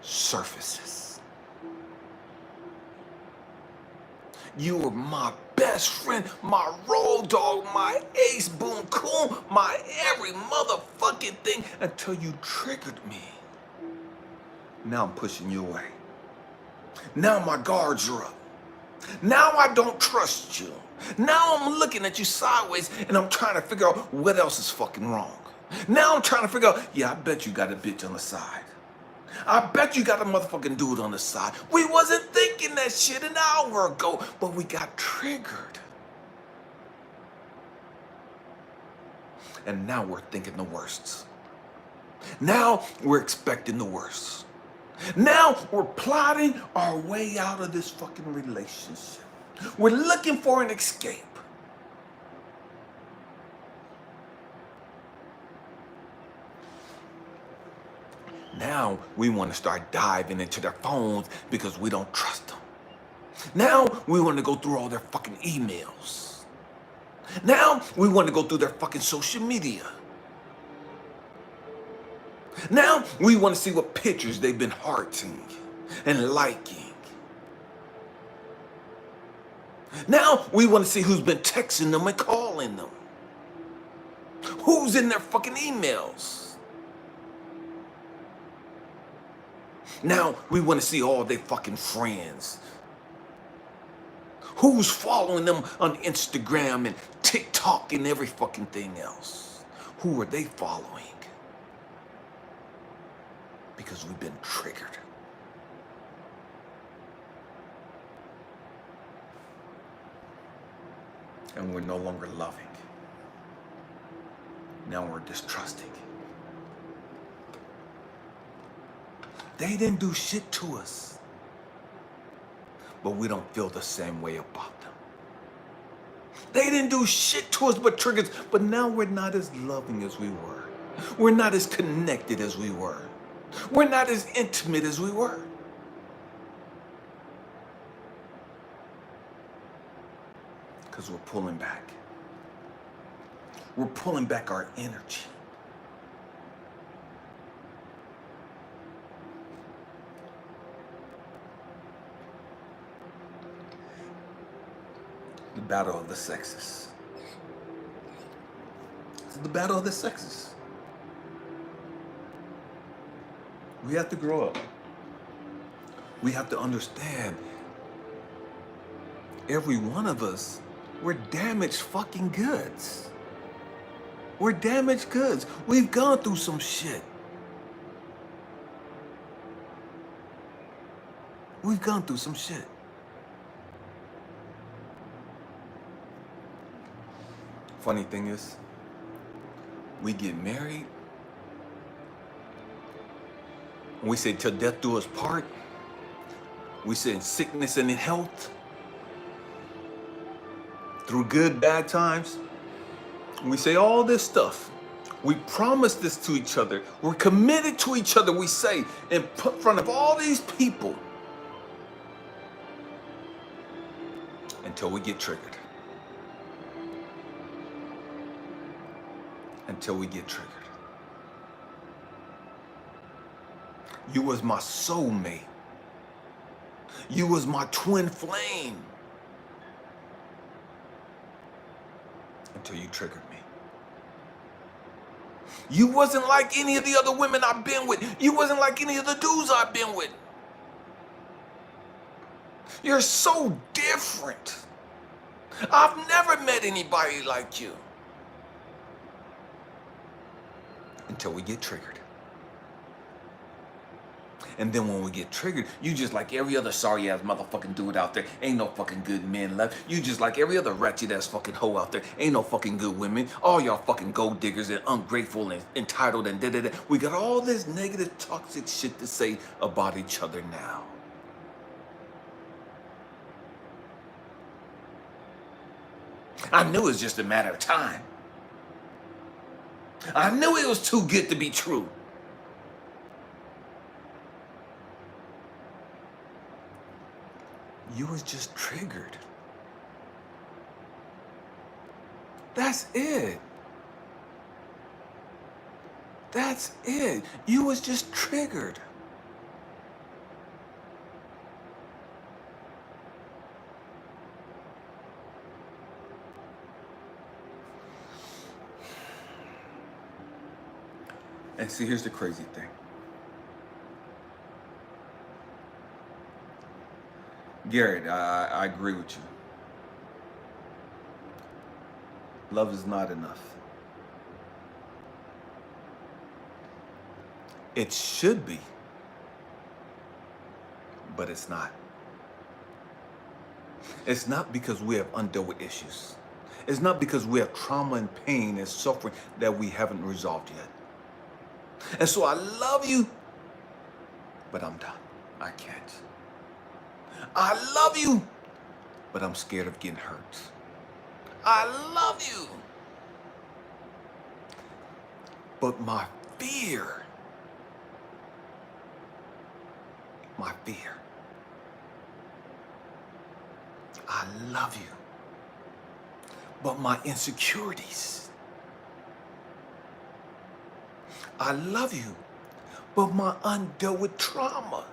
Speaker 1: surfaces. You were my best friend, my road dog, my ace boon coon, my every motherfucking thing until you triggered me. Now I'm pushing you away. Now my guards are up. Now I don't trust you. Now I'm looking at you sideways and I'm trying to figure out what else is fucking wrong. Now I'm trying to figure out, yeah, I bet you got a bitch on the side. I bet you got a motherfucking dude on the side. We wasn't thinking that shit an hour ago, but we got triggered. And now we're thinking the worst. Now we're expecting the worst. Now we're plotting our way out of this fucking relationship. We're looking for an escape. Now we want to start diving into their phones because we don't trust them. Now we want to go through all their fucking emails. Now we want to go through their fucking social media. Now we want to see what pictures they've been hearting and liking. Now we want to see who's been texting them and calling them. Who's in their fucking emails. Now we want to see all their fucking friends. Who's following them on Instagram and TikTok and every fucking thing else? Who are they following? Because we've been triggered. And we're no longer loving. Now we're distrusting. They didn't do shit to us, but we don't feel the same way about them. They didn't do shit to us but triggers, but now we're not as loving as we were. We're not as connected as we were. We're not as intimate as we were. Because we're pulling back. We're pulling back our energy. The battle of the sexes. It's the battle of the sexes. We have to grow up. We have to understand, every one of us, we're damaged fucking goods. We're damaged goods. We've gone through some shit. We've gone through some shit. Funny thing is, we get married, and we say till death do us part. We say in sickness and in health, through good, bad times. We say all this stuff. We promise this to each other. We're committed to each other, we say, in front of all these people. Until we get triggered. Until we get triggered. You was my soulmate. You was my twin flame. Until you triggered me. You wasn't like any of the other women I've been with. You wasn't like any of the dudes I've been with. You're so different. I've never met anybody like you. Until we get triggered. And then when we get triggered, you just like every other sorry ass motherfucking dude out there. Ain't no fucking good men left. You just like every other ratchet ass fucking hoe out there. Ain't no fucking good women. All y'all fucking gold diggers and ungrateful and entitled and da-da-da. We got all this negative toxic shit to say about each other now. I knew it was just a matter of time. I knew it was too good to be true. You was just triggered. That's it. That's it. You was just triggered. And see, here's the crazy thing. Garrett, I agree with you. Love is not enough. It should be, but it's not. It's not because we have undealt with issues. It's not because we have trauma and pain and suffering that we haven't resolved yet. And so I love you, but I'm done. I can't. I love you, but I'm scared of getting hurt. I love you, but my fear, I love you, but my insecurities, I love you, but my undealt with trauma.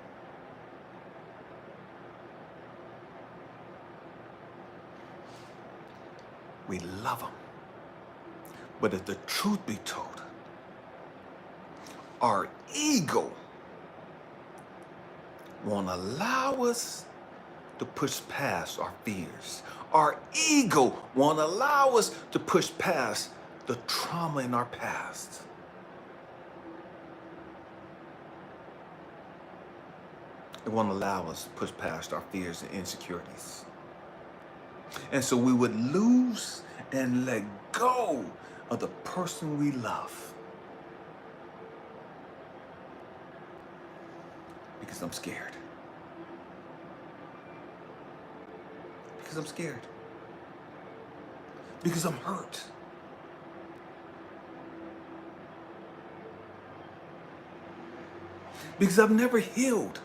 Speaker 1: We love them. But if the truth be told, our ego won't allow us to push past our fears. Our ego won't allow us to push past the trauma in our past. It won't allow us to push past our fears and insecurities. And so we would lose and let go of the person we love. Because I'm scared. Because I'm scared. Because I'm hurt. Because I've never healed.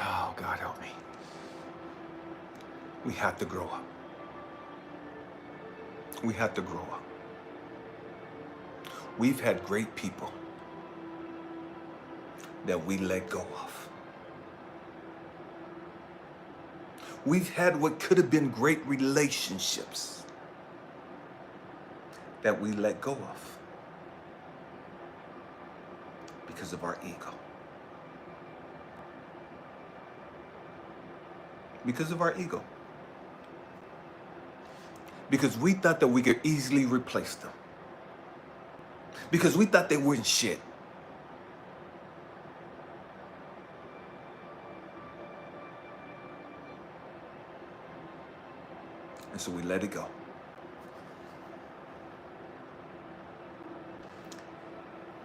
Speaker 1: Oh, God help me. We have to grow up. We have to grow up. We've had great people that we let go of. We've had what could have been great relationships that we let go of because of our ego. Because of our ego. Because we thought that we could easily replace them. Because we thought they weren't shit. And so we let it go.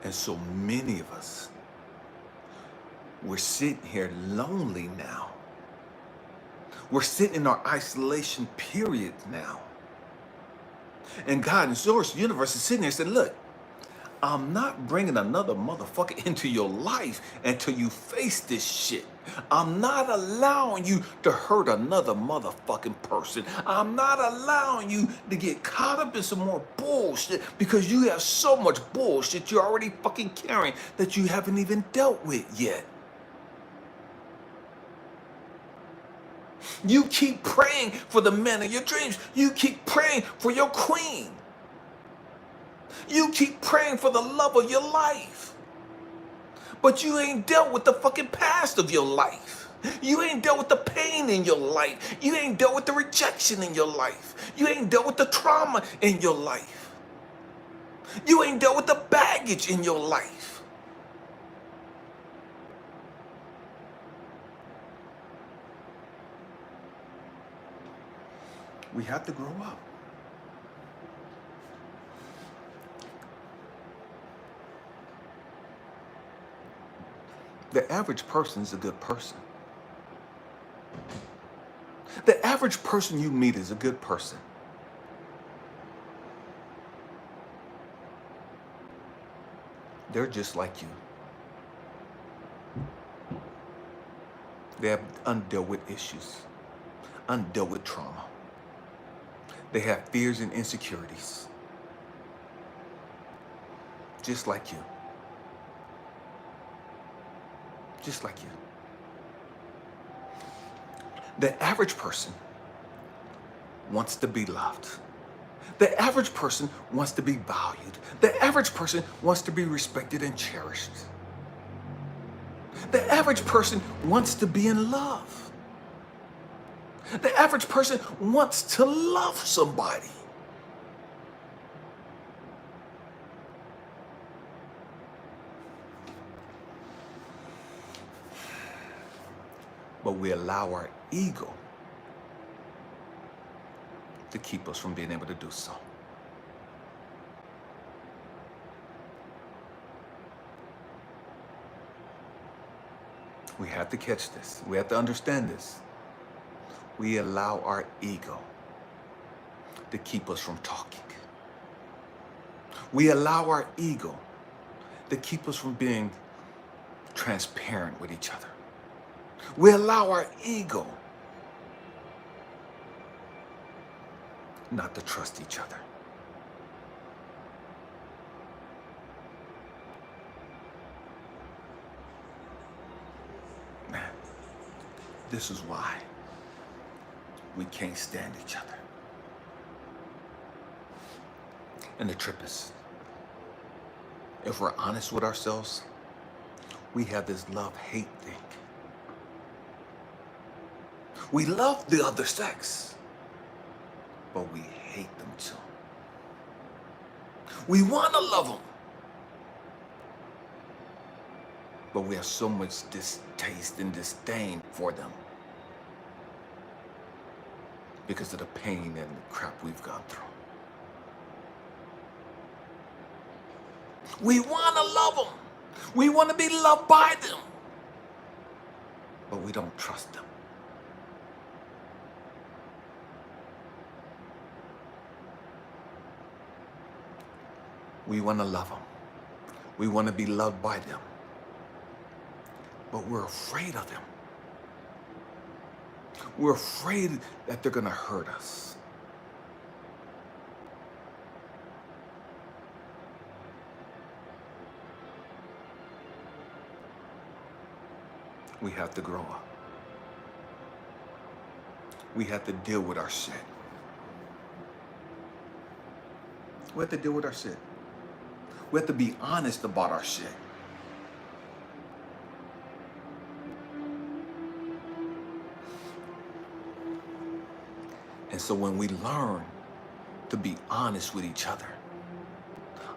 Speaker 1: And so many of us, we're sitting here lonely now. We're sitting in our isolation period now. And God and source universe is sitting there saying, look, I'm not bringing another motherfucker into your life until you face this shit. I'm not allowing you to hurt another motherfucking person. I'm not allowing you to get caught up in some more bullshit because you have so much bullshit you're already fucking carrying that you haven't even dealt with yet. You keep praying for the man of your dreams. You keep praying for your queen. You keep praying for the love of your life. But you ain't dealt with the fucking past of your life. You ain't dealt with the pain in your life. You ain't dealt with the rejection in your life. You ain't dealt with the trauma in your life. You ain't dealt with the baggage in your life. We have to grow up. The average person is a good person. The average person you meet is a good person. They're just like you. They have undealt with issues, undealt with trauma. They have fears and insecurities. Just like you. Just like you. The average person wants to be loved. The average person wants to be valued. The average person wants to be respected and cherished. The average person wants to be in love. The average person wants to love somebody. But we allow our ego to keep us from being able to do so. We have to catch this. We have to understand this. We allow our ego to keep us from talking. We allow our ego to keep us from being transparent with each other. We allow our ego not to trust each other. Man, this is why we can't stand each other. And the trip is, if we're honest with ourselves, we have this love-hate thing. We love the other sex, but we hate them too. We want to love them, but we have so much distaste and disdain for them because of the pain and the crap we've gone through. We want to love them. We want to be loved by them, but we don't trust them. We want to love them. We want to be loved by them, but we're afraid of them. We're afraid that they're going to hurt us. We have to grow up. We have to deal with our shit. We have to deal with our shit. We have to be honest about our shit. And so when we learn to be honest with each other,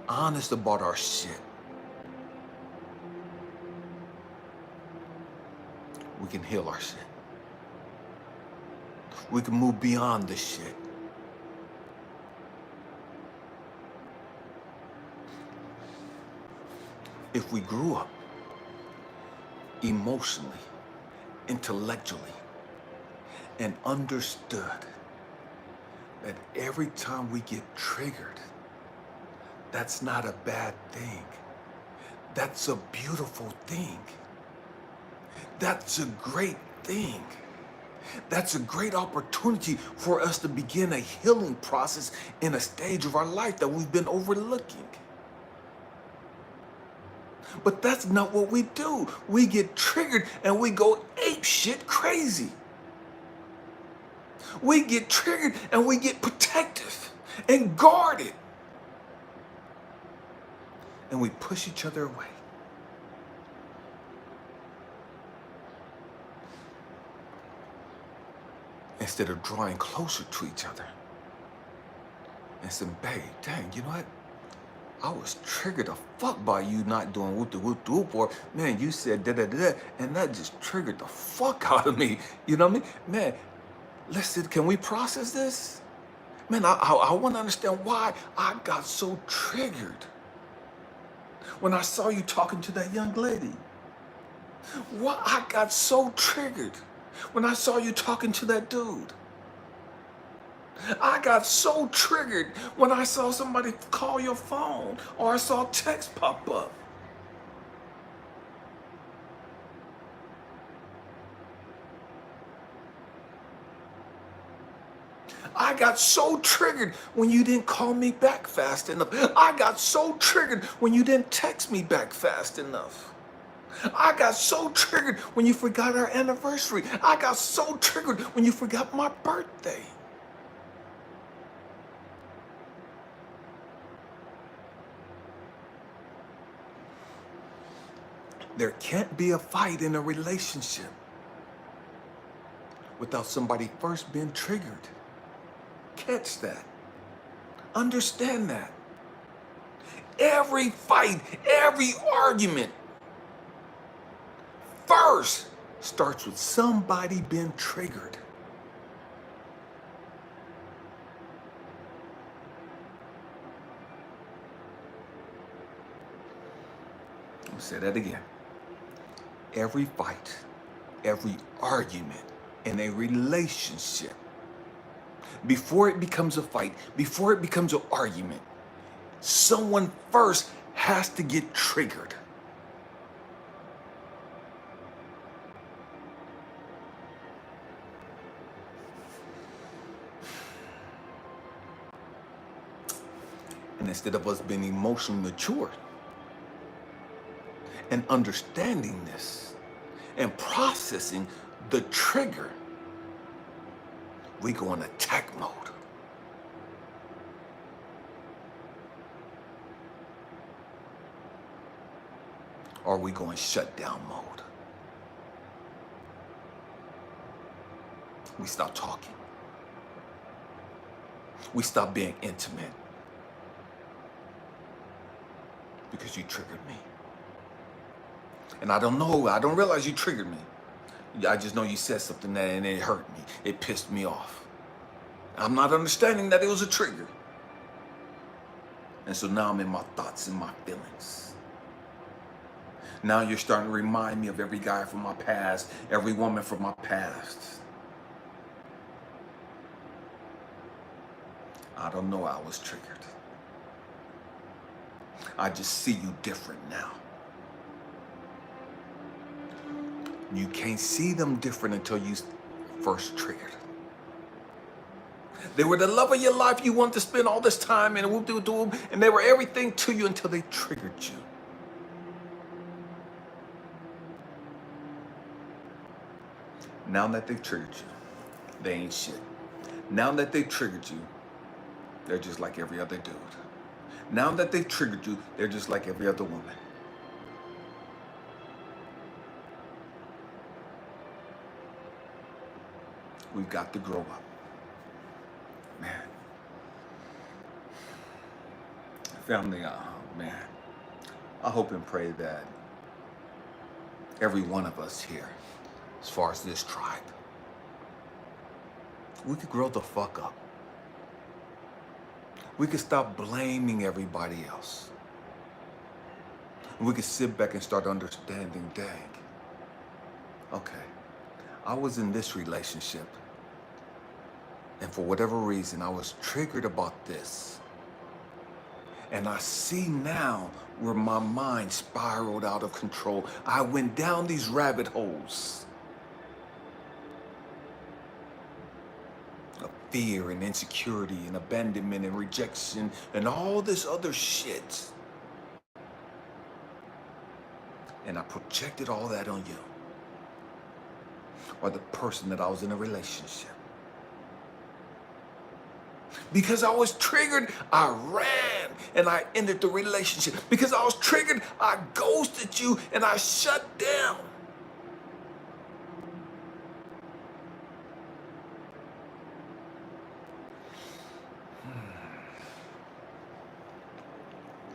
Speaker 1: honest about our shit, we can heal our shit. We can move beyond this shit. If we grew up emotionally, intellectually, and understood that every time we get triggered, that's not a bad thing. That's a beautiful thing. That's a great thing. That's a great opportunity for us to begin a healing process in a stage of our life that we've been overlooking. But that's not what we do. We get triggered and we go apeshit crazy. We get triggered and we get protective and guarded. And we push each other away. Instead of drawing closer to each other and saying, babe, dang, you know what? I was triggered the fuck by you not doing whoop de whoop de whoop, or man, you said da da da, and that just triggered the fuck out of me. You know what I mean? Man, listen, can we process this? Man, I want to understand why I got so triggered when I saw you talking to that young lady. Why I got so triggered when I saw you talking to that dude. I got so triggered when I saw somebody call your phone or I saw text pop up. I got so triggered when you didn't call me back fast enough. I got so triggered when you didn't text me back fast enough. I got so triggered when you forgot our anniversary. I got so triggered when you forgot my birthday. There can't be a fight in a relationship without somebody first being triggered. Catch that. Understand that. Every fight, every argument first starts with somebody being triggered. I'll say that again. Every fight, every argument in a relationship, before it becomes a fight, before it becomes an argument, someone first has to get triggered. And instead of us being emotionally mature and understanding this and processing the trigger, We go in attack mode. Or we go in shutdown mode. We stop talking. We stop being intimate. Because you triggered me. And I don't realize you triggered me. I just know you said something that and it hurt me. It pissed me off. I'm not understanding that it was a trigger. And so now I'm in my thoughts and my feelings. Now you're starting to remind me of every guy from my past, every woman from my past. I don't know, I was triggered. I just see you different now. You can't see them different until you first triggered. They were the love of your life. You wanted to spend all this time and and they were everything to you until they triggered you. Now that they've triggered you, they ain't shit. Now that they've triggered you, they're just like every other dude. Now that they've triggered you, they're just like every other woman. We've got to grow up. Man. Family, man. I hope and pray that every one of us here, as far as this tribe, we could grow the fuck up. We could stop blaming everybody else. And we could sit back and start understanding, dang, okay, I was in this relationship, and for whatever reason, I was triggered about this. And I see now where my mind spiraled out of control. I went down these rabbit holes of fear and insecurity and abandonment and rejection and all this other shit. And I projected all that on you, or the person that I was in a relationship. Because I was triggered, I ran and I ended the relationship. Because I was triggered, I ghosted you and I shut down.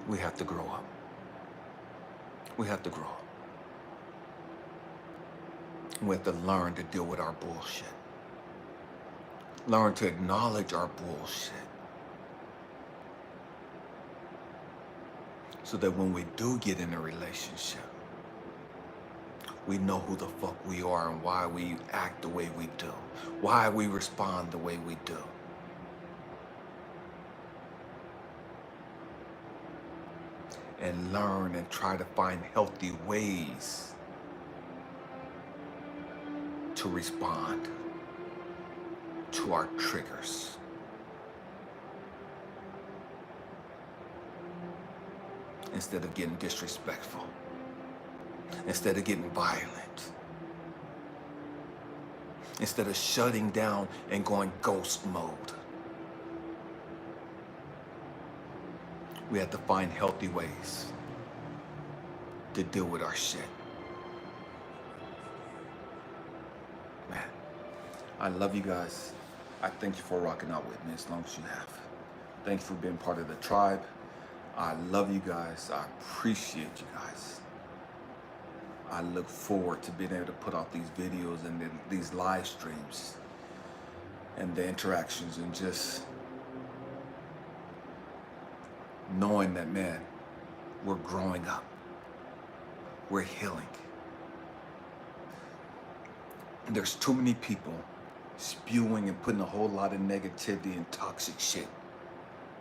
Speaker 1: We have to grow up. We have to grow up. We have to learn to deal with our bullshit. Learn to acknowledge our bullshit. So that when we do get in a relationship, we know who the fuck we are and why we act the way we do. Why we respond the way we do. And learn and try to find healthy ways to respond to our triggers. Instead of getting disrespectful. Instead of getting violent. Instead of shutting down and going ghost mode. We have to find healthy ways to deal with our shit. Man, I love you guys. I thank you for rocking out with me as long as you have. Thank you for being part of the tribe. I love you guys. I appreciate you guys. I look forward to being able to put out these videos and these live streams and the interactions and just knowing that, man, we're growing up. We're healing. And there's too many people spewing and putting a whole lot of negativity and toxic shit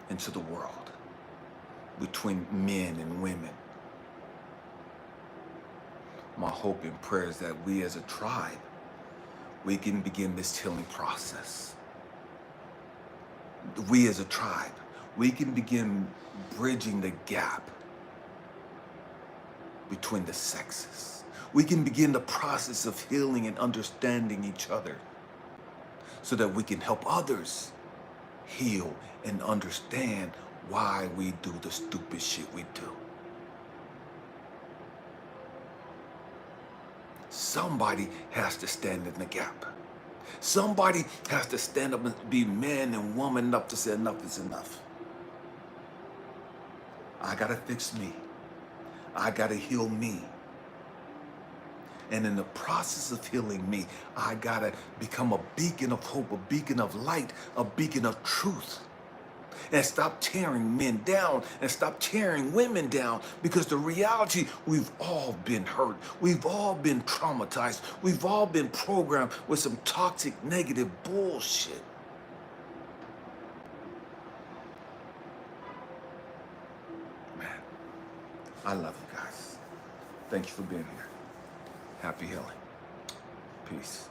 Speaker 1: into the world between men and women. My hope and prayer is that we as a tribe, we can begin this healing process. We as a tribe, we can begin bridging the gap between the sexes. We can begin the process of healing and understanding each other so that we can help others heal and understand why we do the stupid shit we do. Somebody has to stand in the gap. Somebody has to stand up and be man and woman enough to say enough is enough. I gotta fix me. I gotta heal me. And in the process of healing me, I gotta become a beacon of hope, a beacon of light, a beacon of truth. And stop tearing men down and stop tearing women down, because the reality, we've all been hurt. We've all been traumatized. We've all been programmed with some toxic, negative bullshit. Man, I love you guys. Thank you for being here. Happy healing. Peace.